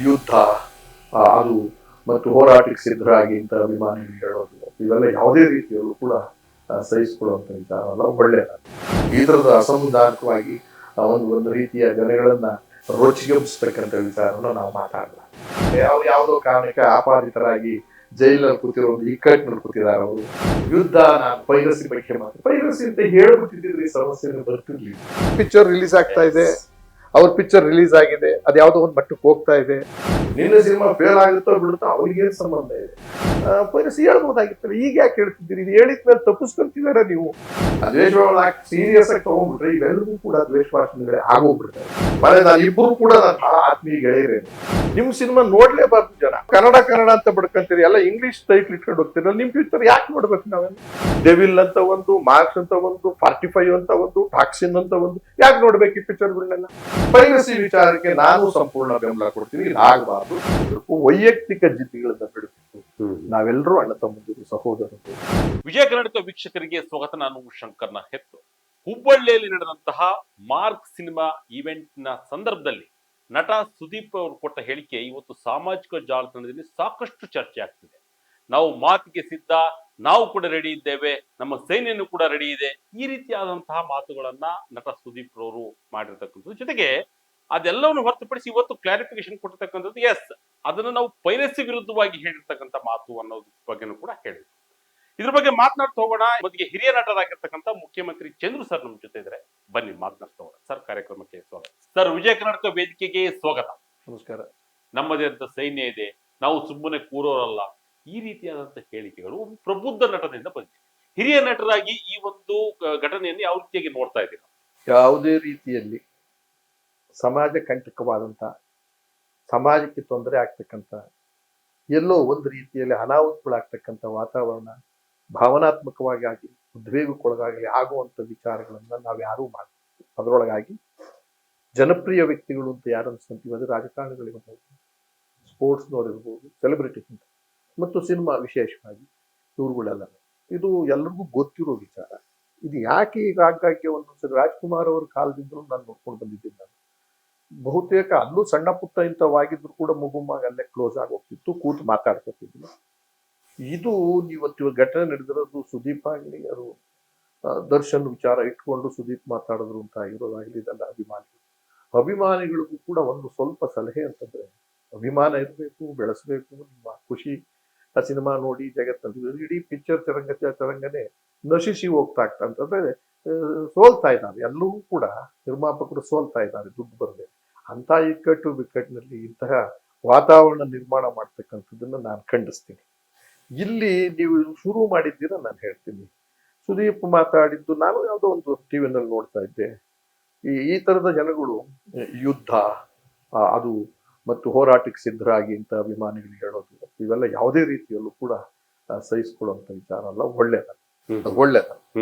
ಯುದ್ಧ ಅದು ಮತ್ತು ಹೋರಾಟಕ್ಕೆ ಸಿದ್ಧರಾಗಿ ಇಂಥ ಅಭಿಮಾನಿಗಳು ಹೇಳೋದು ಇವೆಲ್ಲ ಯಾವುದೇ ರೀತಿಯಲ್ಲೂ ಕೂಡ ಸಹಿಸಿಕೊಳ್ಳುವಂತ ವಿಚಾರ ಅಲ್ಲ. ಒಳ್ಳೆಯದ ಈ ತರದ ಅಸಂವಿಧಾನಿಕವಾಗಿ ಒಂದು ರೀತಿಯ ಜನಗಳನ್ನ ರೋಚಿಗೆಬ್ಬಿಸ್ತಕ್ಕಂಥ ವಿಚಾರವನ್ನು ನಾವು ಮಾತಾಡಲ್ಲ. ಅವ್ರು ಯಾವುದೋ ಕಾರಣಕ್ಕೆ ಆಪಾದಿತರಾಗಿ ಜೈಲಲ್ಲಿ ಕೂತಿರೋದು ಇಕ್ಕಟ್ಟಿನಲ್ಲಿ ಕೂತಿದ್ದಾರೆ. ಅವರು ಯುದ್ಧ ನಾನು ಪೈರಸಿ ಬಗ್ಗೆ ಮಾತ್ರ ಪೈರಸಿ ಅಂತ ಹೇಳ್ಬಿಟ್ಟಿದ್ರೆ ಸಮಸ್ಯೆ ಬರ್ತಿರ್ಲಿಲ್ಲ. ಪಿಕ್ಚರ್ ರಿಲೀಸ್ ಆಗ್ತಾ ಇದೆ, ಅವ್ರ ಪಿಕ್ಚರ್ ರಿಲೀಸ್ ಆಗಿದೆ, ಅದ್ ಯಾವ್ದೋ ಒಂದು ಮಟ್ಟಕ್ಕೆ ಹೋಗ್ತಾ ಇದೆ. ನಿನ್ನ ಸಿನಿಮಾ ಫೇಲ್ ಆಗುತ್ತೋ ಬಿಡುತ್ತೋ ಅವ್ರಿಗೆ ಏನ್ ಸಂಬಂಧ ಇದೆ? ಪೈರಸಿ ಹೇಳ್ಬೋದಾಗಿತ್ತಲ್ಲ, ಈಗ ಯಾಕೆ ಹೇಳ್ತಿದ್ದೀರಿ? ಇದು ಹೇಳಿದ್ಮೇಲೆ ತಪ್ಪಿಸ್ಕೊಂತಿದಾರ ನೀವು. ದ್ವೇಷ ಸೀರಿಯಸ್ ಆಗಿ ತಗೊಂಡ್ಬಿಟ್ರೆ ಇವೆಲ್ಲರೂ ಕೂಡ ದ್ವೇಷ ಭಾಷಣಗಳೇ ಆಗೋಗ್ಬಿಡ್ತಾರೆ. ಮನೆ ನಾನು ಇಬ್ಬರು ಕೂಡ ನಾನು ಬಹಳ ಆತ್ಮೀಯ ಗೆಳೆಯರೇ. ನಿಮ್ ಸಿನಿಮಾ ನೋಡ್ಲೇಬಾರ್ದು ಜನ. ಕನ್ನಡ ಅಂತ ಬಡ್ಕಂತೀರಿ, ಎಲ್ಲ ಇಂಗ್ಲಿಷ್ ಟೈಟ್ಲ್ ಇಟ್ಕೊಂಡು ಹೋಗ್ತೀರಲ್ಲ. ನಿಮ್ ಫ್ಯೂಚರ್ ಯಾಕೆ ನೋಡ್ಬೇಕು ನಾವೆಲ್ಲ? ಡೆವಿಲ್ ಅಂತ ಒಂದು, ಮಾರ್ಕ್ಸ್ ಅಂತ ಒಂದು, 45 ಅಂತ ಒಂದು, ಟಾಕ್ಸಿನ್ ಅಂತ ಒಂದು, ಯಾಕೆ ನೋಡ್ಬೇಕು ಈ ಪಿಕ್ಚರ್ಗಳನ್ನೆಲ್ಲ? ಪೈರಸಿ ವಿಚಾರಕ್ಕೆ ನಾನು ಸಂಪೂರ್ಣ ಬೆಂಬಲ ಕೊಡ್ತೀನಿ. ಇದಾಗಬಾರ್ದು. ವೈಯಕ್ತಿಕ ಜಿದ್ದಿಗಳನ್ನ ಬಿಡಬೇಕು. ನಾವೆಲ್ಲರೂ ಅಣ್ಣ ತಮ್ಮಂದಿರು, ಸಹೋದರರು. ವಿಜಯ ಕರ್ನಾಟಕ ವೀಕ್ಷಕರಿಗೆ ಸ್ವಾಗತ. ನಾನು ಶಂಕರ್ನ ಹೆತ್ತು. ಹುಬ್ಬಳ್ಳಿಯಲ್ಲಿ ನಡೆದಂತಹ ಮಾರ್ಕ್ ಸಿನಿಮಾ ಈವೆಂಟ್ ನ ಸಂದರ್ಭದಲ್ಲಿ ನಟ ಸುದೀಪ್ ಅವರು ಕೊಟ್ಟ ಹೇಳಿಕೆ ಇವತ್ತು ಸಾಮಾಜಿಕ ಜಾಲತಾಣದಲ್ಲಿ ಸಾಕಷ್ಟು ಚರ್ಚೆ ಆಗ್ತಿದೆ. ನಾವು ಮಾತಿಗೆ ಸಿದ್ಧ, ನಾವು ಕೂಡ ರೆಡಿ ಇದ್ದೇವೆ, ನಮ್ಮ ಸೈನ್ಯನೂ ಕೂಡ ರೆಡಿ ಇದೆ, ಈ ರೀತಿಯಾದಂತಹ ಮಾತುಗಳನ್ನ ನಟ ಸುದೀಪ್ ರವರು ಮಾಡಿರ್ತಕ್ಕಂಥದ್ದು. ಜೊತೆಗೆ ಅದೆಲ್ಲವನ್ನು ಹೊರತುಪಡಿಸಿ ಇವತ್ತು ಕ್ಲಾರಿಫಿಕೇಶನ್ ಕೊಟ್ಟಿರ್ತಕ್ಕಂಥದ್ದು, ಎಸ್, ಅದನ್ನು ನಾವು ಪೈರಸಿ ವಿರುದ್ಧವಾಗಿ ಹೇಳಿರ್ತಕ್ಕಂಥ ಮಾತು ಅನ್ನೋದ್ರ ಬಗ್ಗೆನೂ ಕೂಡ ಹೇಳಿದ್ರು. ಇದ್ರ ಬಗ್ಗೆ ಮಾತನಾಡ್ತಾ ಹೋಗೋಣ. ಮೊದಲಿಗೆ ಹಿರಿಯ ನಟರಾಗಿರ್ತಕ್ಕಂಥ ಮುಖ್ಯಮಂತ್ರಿ ಚಂದ್ರು ಸರ್ ನಮ್ಮ ಜೊತೆ ಇದ್ರೆ, ಬನ್ನಿ ಮಾತನಾಡ್ತಾ ಹೋಗೋಣ. ಸರ್, ಕಾರ್ಯಕ್ರಮಕ್ಕೆ ಸ್ವಾಗತ. ಸರ್, ವಿಜಯ ಕರ್ನಾಟಕ ವೇದಿಕೆಗೆ ಸ್ವಾಗತ. ನಮಸ್ಕಾರ. ನಮ್ಮದೇ ಅಂತ ಸೈನ್ಯ ಇದೆ, ನಾವು ಸುಮ್ಮನೆ ಕೂರೋರಲ್ಲ, ಈ ರೀತಿಯಾದಂತಹ ಹೇಳಿಕೆಗಳು ಪ್ರಬುದ್ಧ ನಟನೆಯಿಂದ ಬಂದಿದೆ. ಹಿರಿಯ ನಟರಾಗಿ ಈ ಒಂದು ಘಟನೆಯನ್ನು ಯಾವ ರೀತಿಯಾಗಿ ನೋಡ್ತಾ ಇದ್ದೀರಾ? ಯಾವುದೇ ರೀತಿಯಲ್ಲಿ ಸಮಾಜ ಕಂಟಕವಾದಂತ, ಸಮಾಜಕ್ಕೆ ತೊಂದರೆ ಆಗ್ತಕ್ಕಂಥ, ಎಲ್ಲೋ ಒಂದು ರೀತಿಯಲ್ಲಿ ಅನಾಹುತಗಳಾಗ್ತಕ್ಕಂಥ ವಾತಾವರಣ ಭಾವನಾತ್ಮಕವಾಗಿ ಆಗಿ ಉದ್ವೇಗಕ್ಕೊಳಗಾಗಿ ಆಗುವಂತ ವಿಚಾರಗಳನ್ನ ನಾವು ಯಾರೂ ಮಾಡ್ತೀವಿ. ಅದರೊಳಗಾಗಿ ಜನಪ್ರಿಯ ವ್ಯಕ್ತಿಗಳು ಅಂತ ಯಾರು ಅನ್ಸ್ಕೊಂತೀವಿ, ಅದು ರಾಜಕಾರಣಿಗಳಿರ್ಬೋದು, ಸ್ಪೋರ್ಟ್ಸ್ನವ್ರಿರ್ಬೋದು, ಸೆಲೆಬ್ರಿಟೀಸ್ ಮತ್ತು ಸಿನಿಮಾ ವಿಶೇಷವಾಗಿ ಇವ್ರುಗಳೆಲ್ಲ, ಇದು ಎಲ್ಲರಿಗೂ ಗೊತ್ತಿರೋ ವಿಚಾರ. ಇದು ಯಾಕೆ ಈಗ ಆಗಾಗ್ಗೆ ಒಂದೊಂದ್ಸರಿ ರಾಜ್ಕುಮಾರ್ ಅವ್ರ ಕಾಲದಿಂದಲೂ ನಾನು ನೋಡ್ಕೊಂಡು ಬಂದಿದ್ದೀನಿ. ನಾನು ಬಹುತೇಕ ಅಲ್ಲೂ ಸಣ್ಣ ಪುಟ್ಟ ಇಂಥವಾಗಿದ್ರು ಕೂಡ ಮುಗುಮಾಗ ಅಲ್ಲೇ ಕ್ಲೋಸ್ ಆಗೋಗ್ತಿತ್ತು, ಕೂತು ಮಾತಾಡ್ಕೊತಿದ್ರು. ಇದು ಇವತ್ತು ಘಟನೆ ನಡೆದಿರೋದು ಸುದೀಪ್ ಆಗ್ಲಿ, ಅವರು ದರ್ಶನ್ ವಿಚಾರ ಇಟ್ಕೊಂಡು ಸುದೀಪ್ ಮಾತಾಡಿದ್ರು ಅಂತ ಆಗಿರೋದಾಗ್ಲಿ, ಇದೆಲ್ಲ ಅಭಿಮಾನಿಗಳಿಗೂ ಕೂಡ ಒಂದು ಸ್ವಲ್ಪ ಸಲಹೆ ಅಂತಂದ್ರೆ, ಅಭಿಮಾನ ಇರಬೇಕು, ಬೆಳೆಸಬೇಕು. ನಿಮ್ಮ ಖುಷಿ ಆ ಸಿನಿಮಾ ನೋಡಿ ಜಗತ್ತಲ್ಲಿ ಇಡೀ ಪಿಕ್ಚರ್ ತರಂಗನೆ ನಶಿಸಿ ಹೋಗ್ತಾ ಅಂತಂದ್ರೆ ಸೋಲ್ತಾ ಇದ್ದಾರೆ. ಎಲ್ಲವೂ ಕೂಡ ನಿರ್ಮಾಪಕರು ಸೋಲ್ತಾ ಇದ್ದಾರೆ, ದುಡ್ಡು ಬರದೆ. ಅಂತ ಇಕ್ಕಟ್ಟು ಬಿಕ್ಕಟ್ಟಿನಲ್ಲಿ ಇಂತಹ ವಾತಾವರಣ ನಿರ್ಮಾಣ ಮಾಡ್ತಕ್ಕಂಥದ್ದನ್ನ ನಾನು ಖಂಡಿಸ್ತೀನಿ. ಇಲ್ಲಿ ನೀವು ಶುರು ಮಾಡಿದ್ದೀರ, ನಾನು ಹೇಳ್ತೀನಿ. ಸುದೀಪ್ ಮಾತಾಡಿದ್ದು ನಾನು ಯಾವುದೋ ಒಂದು ಟಿವಿನಲ್ಲಿ ನೋಡ್ತಾ ಇದ್ದೆ. ಈ ತರದ ಜನಗಳು ಯುದ್ಧ ಅದು ಮತ್ತು ಹೋರಾಟಕ್ಕೆ ಸಿದ್ಧರಾಗಿ ಇಂಥ ಅಭಿಮಾನಿಗಳು ಹೇಳೋದು ಇವೆಲ್ಲ ಯಾವುದೇ ರೀತಿಯಲ್ಲೂ ಕೂಡ ಸಹಿಸಿಕೊಳ್ಳುವಂತ ವಿಚಾರ ಅಲ್ಲ. ಒಳ್ಳೆದ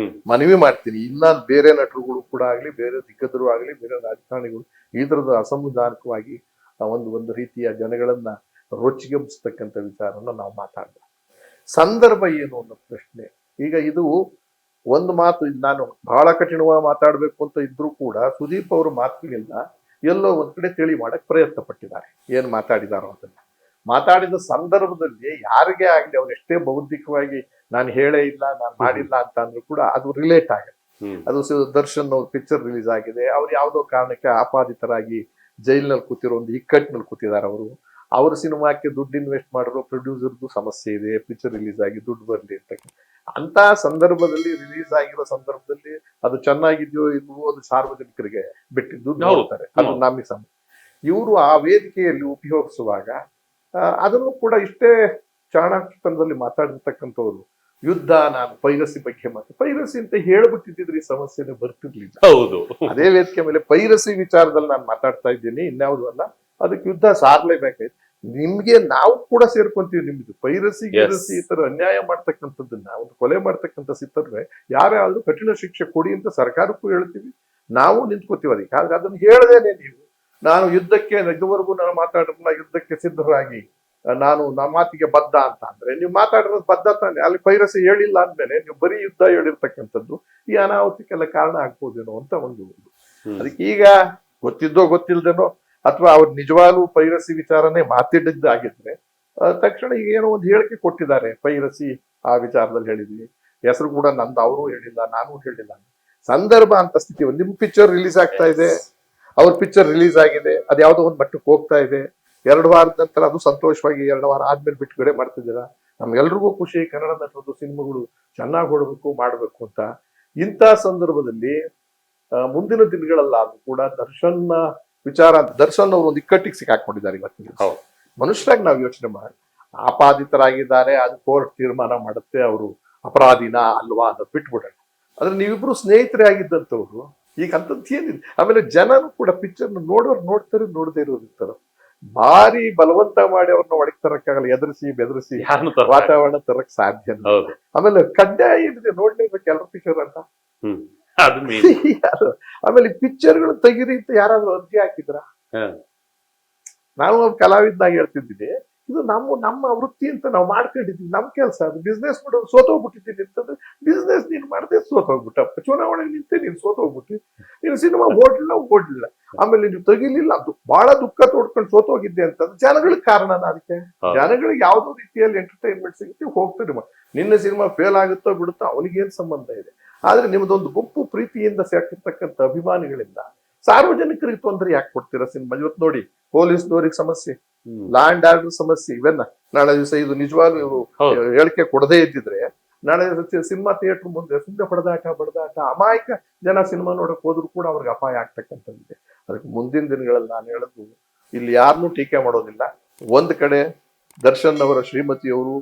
ಮನವಿ ಮಾಡ್ತೀನಿ. ಇನ್ನ ಬೇರೆ ನಟರುಗಳು ಕೂಡ ಆಗ್ಲಿ, ಬೇರೆ ದಿಗ್ಗಜರು ಆಗ್ಲಿ, ಬೇರೆ ರಾಜಕಾರಣಿಗಳು ಈ ತರದ ಅಸಂವಿಧಾನಿಕವಾಗಿ ಒಂದು ರೀತಿಯ ಜನಗಳನ್ನ ರೋಚಿಗೆಬ್ಬಿಸ್ತಕ್ಕಂಥ ವಿಚಾರನ ನಾವು ಮಾತಾಡೋಣ. ಸಂದರ್ಭ ಏನು ಅನ್ನೋ ಪ್ರಶ್ನೆ. ಈಗ ಇದು ಒಂದು ಮಾತು, ನಾನು ಬಹಳ ಕಠಿಣವಾಗಿ ಮಾತಾಡ್ಬೇಕು ಅಂತ ಇದ್ರೂ ಕೂಡ ಸುದೀಪ್ ಅವರು ಮಾತುಗಳಿಂದ ಎಲ್ಲೋ ಒಂದ್ ಕಡೆ ತಿಳಿ ಮಾಡಕ್ ಪ್ರಯತ್ನ ಪಟ್ಟಿದ್ದಾರೆ. ಏನ್ ಮಾತಾಡಿದಾರೋ ಅದನ್ನ ಮಾತಾಡಿದ ಸಂದರ್ಭದಲ್ಲಿ ಯಾರಿಗೇ ಆಗ್ಲಿ, ಅವ್ರು ಎಷ್ಟೇ ಬೌದ್ಧಿಕವಾಗಿ ನಾನು ಹೇಳೇ ಇಲ್ಲ, ನಾನು ಮಾಡಿಲ್ಲ ಅಂತ ಅಂದ್ರೂ ಕೂಡ ಅದು ರಿಲೇಟ್ ಆಗುತ್ತೆ. ಅದು ದರ್ಶನ್ ಅವ್ರ ಪಿಕ್ಚರ್ ರಿಲೀಸ್ ಆಗಿದೆ, ಅವ್ರು ಯಾವುದೋ ಕಾರಣಕ್ಕೆ ಆಪಾದಿತರಾಗಿ ಜೈಲಿನಲ್ಲಿ ಕೂತಿರೋ ಒಂದು ಇಕ್ಕಟ್ಟಿನಲ್ಲಿ ಕೂತಿದ್ದಾರೆ. ಅವ್ರ ಸಿನಿಮಾಕ್ಕೆ ದುಡ್ಡು ಇನ್ವೆಸ್ಟ್ ಮಾಡಿರೋ ಪ್ರೊಡ್ಯೂಸರ್ದು ಸಮಸ್ಯೆ ಇದೆ, ಪಿಕ್ಚರ್ ರಿಲೀಸ್ ಆಗಿ ದುಡ್ಡು ಬರ್ಲಿ ಅಂತ ಸಂದರ್ಭದಲ್ಲಿ, ರಿಲೀಸ್ ಆಗಿರೋ ಸಂದರ್ಭದಲ್ಲಿ ಅದು ಚೆನ್ನಾಗಿದ್ಯೋ ಇಲ್ವೋ ಅದು ಸಾರ್ವಜನಿಕರಿಗೆ ಬಿಟ್ಟಿದ್ದು ನೋಡ್ತಾರೆ. ಅದು ನಮಗೆ ಸಮಸ್ಯೆ. ಇವರು ಆ ವೇದಿಕೆಯಲ್ಲಿ ಉಪಯೋಗಿಸುವಾಗ ಅದನ್ನು ಕೂಡ ಇಷ್ಟೇ ಚಾಣಾಕ್ಷತನದಲ್ಲಿ ಮಾತಾಡಿರ್ತಕ್ಕಂಥವ್ರು ಯುದ್ಧ ನಾನು ಪೈರಸಿ ಬಗ್ಗೆ ಪೈರಸಿ ಅಂತ ಹೇಳ್ಬಿಟ್ಟಿದ್ರೆ ಈ ಸಮಸ್ಯೆನೇ ಬರ್ತಿರ್ಲಿಲ್ಲ. ಹೌದು, ಅದೇ ವೇದಿಕೆ ಮೇಲೆ ಪೈರಸಿ ವಿಚಾರದಲ್ಲಿ ನಾನು ಮಾತಾಡ್ತಾ ಇದ್ದೀನಿ, ಇನ್ಯಾವುದು ಅಲ್ಲ. ಅದಕ್ಕೆ ಯುದ್ಧ ಸಾರ್ಲೇಬೇಕಾಯ್ತು. ನಿಮ್ಗೆ ನಾವು ಕೂಡ ಸೇರ್ಕೊಂತೀವಿ. ನಿಮ್ದು ಪೈರಸಿ ಗಿರಸಿ ಈ ತರ ಅನ್ಯಾಯ ಮಾಡ್ತಕ್ಕಂಥದ್ದನ್ನ, ಒಂದು ಕೊಲೆ ಮಾಡ್ತಕ್ಕಂಥ ಸಿಕ್ಕರೆ ಯಾರೇ ಆದ್ರೂ ಕಠಿಣ ಶಿಕ್ಷೆ ಕೊಡಿ ಅಂತ ಸರ್ಕಾರಕ್ಕೂ ಹೇಳ್ತೀವಿ, ನಾವು ನಿಂತ್ಕೋತೀವಿ. ಅದಕ್ಕೆ ಆದ್ರೆ ಅದನ್ನ ಹೇಳ್ದೇನೆ ನೀವು ನಾನು ಯುದ್ಧಕ್ಕೆ ಇದುವರೆಗೂ ನಾನು ಮಾತಾಡಿರಲ್ಲ, ಯುದ್ಧಕ್ಕೆ ಸಿದ್ಧರಾಗಿ ನಾನು ನಮ್ಮ ಮಾತಿಗೆ ಬದ್ಧ ಅಂತ ಅಂದ್ರೆ, ನೀವು ಮಾತಾಡಿರೋದು ಬದ್ಧ ತಾನೆ. ಅಲ್ಲಿ ಪೈರಸಿ ಹೇಳಿಲ್ಲ ಅಂದ್ಮೇಲೆ ನೀವು ಬರೀ ಯುದ್ಧ ಹೇಳಿರ್ತಕ್ಕಂಥದ್ದು ಈ ಅನಾಹುತಕ್ಕೆಲ್ಲ ಕಾರಣ ಆಗ್ಬೋದೇನೋ ಅಂತ ಒಂದು. ಅದಕ್ಕೆ ಈಗ ಗೊತ್ತಿದ್ದೋ ಗೊತ್ತಿಲ್ದೇನೋ ಅಥವಾ ಅವ್ರು ನಿಜವಾಗ್ಲೂ ಪೈರಸಿ ವಿಚಾರನೇ ಮಾತಿಡಿದ್ದಾಗಿದ್ರೆ ತಕ್ಷಣ ಈಗ ಏನೋ ಒಂದು ಹೇಳಿಕೆ ಕೊಟ್ಟಿದ್ದಾರೆ, ಪೈರಸಿ ಆ ವಿಚಾರದಲ್ಲಿ ಹೇಳಿದ್ವಿ, ಹೆಸರು ಕೂಡ ನಂದು, ಅವರು ಹೇಳಿಲ್ಲ, ನಾನು ಹೇಳಿಲ್ಲ. ಸಂದರ್ಭ ಅಂತ ಸ್ಥಿತಿ. ನಿಮ್ ಪಿಕ್ಚರ್ ರಿಲೀಸ್ ಆಗ್ತಾ ಇದೆ, ಅವ್ರ ಪಿಕ್ಚರ್ ರಿಲೀಸ್ ಆಗಿದೆ, ಅದ್ಯಾವುದೋ ಒಂದು ಮಟ್ಟಕ್ಕೆ ಹೋಗ್ತಾ ಇದೆ. 2 ವಾರದ ನಂತರ ಅದು ಸಂತೋಷವಾಗಿ 2 ವಾರ ಆದ್ಮೇಲೆ ಬಿಡುಗಡೆ ಮಾಡ್ತಿದ್ದೀರಾ. ನಮ್ಗೆಲ್ರಿಗೂ ಖುಷಿ, ಕನ್ನಡ ನಟರದ್ದು ಸಿನಿಮಾಗಳು ಚೆನ್ನಾಗಿ ಹೊಡಬೇಕು ಮಾಡಬೇಕು ಅಂತ. ಇಂಥ ಸಂದರ್ಭದಲ್ಲಿ ಮುಂದಿನ ದಿನಗಳಲ್ಲಾದ್ರೂ ಕೂಡ ದರ್ಶನ್ ವಿಚಾರ, ದರ್ಶನ್ ಅವರು ಒಂದು ಇಕ್ಕಟ್ಟಿಗೆ ಸಿಕ್ಕಾಕೊಂಡಿದ್ದಾರೆ ಇವತ್ತಿನ. ಮನುಷ್ಯರಾಗಿ ನಾವು ಯೋಚನೆ ಮಾಡಿ, ಆಪಾದಿತರಾಗಿದ್ದಾರೆ, ಅದು ಕೋರ್ಟ್ ತೀರ್ಮಾನ ಮಾಡುತ್ತೆ ಅವರು ಅಪರಾಧಿನ ಅಲ್ವಾ ಅಂತ ಬಿಟ್ಬಿಡೋಣ. ಆದ್ರೆ ನೀವಿಬ್ರು ಸ್ನೇಹಿತರೇ ಆಗಿದ್ದಂಥವ್ರು, ಈಗ ಅಂತದ್ದು ಏನಿದೆ. ಆಮೇಲೆ ಜನನು ಕೂಡ ಪಿಕ್ಚರ್ ನೋಡೋರು ನೋಡ್ತಾರೆ, ನೋಡದೇ ಇರೋರು ಇರ್ತಾರೆ. ಭಾರಿ ಬಲವಂತ ಮಾಡಿ ಅವ್ರನ್ನ ಒಳಗೆ ತರಕ್ಕಾಗಲ್ಲ, ಎದುರಿಸಿ ಬೆದರಿಸಿ ವಾತಾವರಣ ತರಕ್ ಸಾಧ್ಯ. ಆಮೇಲೆ ಕಡ್ಡಾಯ ಏನಿದೆ ನೋಡ್ಲೇಬೇಕು ಎಲ್ಲರ ಪಿಕ್ಚರ್ ಅಂತ. ಆಮೇಲೆ ಪಿಕ್ಚರ್ಗಳು ತೆಗಿರಿ ಅಂತ ಯಾರಾದ್ರೂ ಅರ್ಜಿ ಹಾಕಿದ್ರ? ನಾನು ಕಲಾವಿದನಾಗಿ ಹೇಳ್ತಿದ್ದೀನಿ, ಇದು ನಮ್ಮ ವೃತ್ತಿ ಅಂತ ನಾವು ಮಾಡ್ಕೊಂಡಿದ್ವಿ, ನಮ್ ಕೆಲಸ ಅದು. ಬಿಸ್ನೆಸ್ ಮಾಡೋದು ಸೋತೋಗ್ಬಿಟ್ಟಿದ್ದೀನಿ ಅಂತಂದ್ರೆ ಬಿಸ್ನೆಸ್ ನೀನ್ ಮಾಡದೆ ಸೋತೋಗ್ಬಿಟ್ಟಪ್ಪ, ಚುನಾವಣೆಗೆ ನಿಂತೆ ನೀನ್ ಸೋತೋಗ್ಬಿಟ್ಟು, ನೀನು ಸಿನಿಮಾ ಓಡ್ಲಿಲ್ಲ, ಆಮೇಲೆ ನೀವು ತೆಗಿಲಿಲ್ಲ, ಅದು ಬಹಳ ದುಃಖ ತೋಡ್ಕೊಂಡು ಸೋತೋಗಿದ್ದೆ ಅಂತಂದ್ರೆ ಜನಗಳಿಗೆ ಕಾರಣನ ಅದಕ್ಕೆ. ಜನಗಳಿಗೆ ಯಾವ್ದೋ ರೀತಿಯಲ್ಲಿ ಎಂಟರ್ಟೈನ್ಮೆಂಟ್ ಸಿಗುತ್ತೆ, ಹೋಗ್ತಾರೆ. ನಿನ್ನ ಸಿನಿಮಾ ಫೇಲ್ ಆಗುತ್ತೋ ಬಿಡುತ್ತೋ ಅವನಿಗೇನ್ ಸಂಬಂಧ ಇದೆ. ಆದ್ರೆ ನಿಮ್ದೊಂದು ಗುಂಪು ಪ್ರೀತಿಯಿಂದ ಸೇರ್ತಿರ್ತಕ್ಕಂಥ ಅಭಿಮಾನಿಗಳಿಂದ ಸಾರ್ವಜನಿಕರಿಗೆ ತೊಂದರೆ ಯಾಕೆ ಕೊಡ್ತೀರಾ ಸಿನಿಮಾ? ಇವತ್ತು ನೋಡಿ, ಪೊಲೀಸ್ನವ್ರಿಗೆ ಸಮಸ್ಯೆ, ಲಾ ಅಂಡ್ ಆರ್ಡರ್ ಸಮಸ್ಯೆ, ಇವೆಲ್ಲ ನಾಳೆ ದಿವಸ ಇದು ನಿಜವಾಗ್ಲೂ ಇವರು ಹೇಳಿಕೆ ಕೊಡದೇ ಇದ್ದಿದ್ರೆ ನಾಳೆ ಸಿನಿಮಾ ಥಿಯೇಟರ್ ಮುಂದೆ ಸುಮ್ಮನೆ ಬಡದಾಟ ಅಮಾಯಕ ಜನ ಸಿನಿಮಾ ನೋಡಕ್ ಹೋದ್ರು ಕೂಡ ಅವ್ರಿಗೆ ಅಪಾಯ ಆಗ್ತಕ್ಕಂಥದ್ದಿದೆ. ಅದಕ್ಕೆ ಮುಂದಿನ ದಿನಗಳಲ್ಲಿ ನಾನು ಹೇಳೋದು, ಇಲ್ಲಿ ಯಾರನ್ನೂ ಟೀಕೆ ಮಾಡೋದಿಲ್ಲ. ಒಂದ್ ಕಡೆ ದರ್ಶನ್ ಅವರ ಶ್ರೀಮತಿಯವರು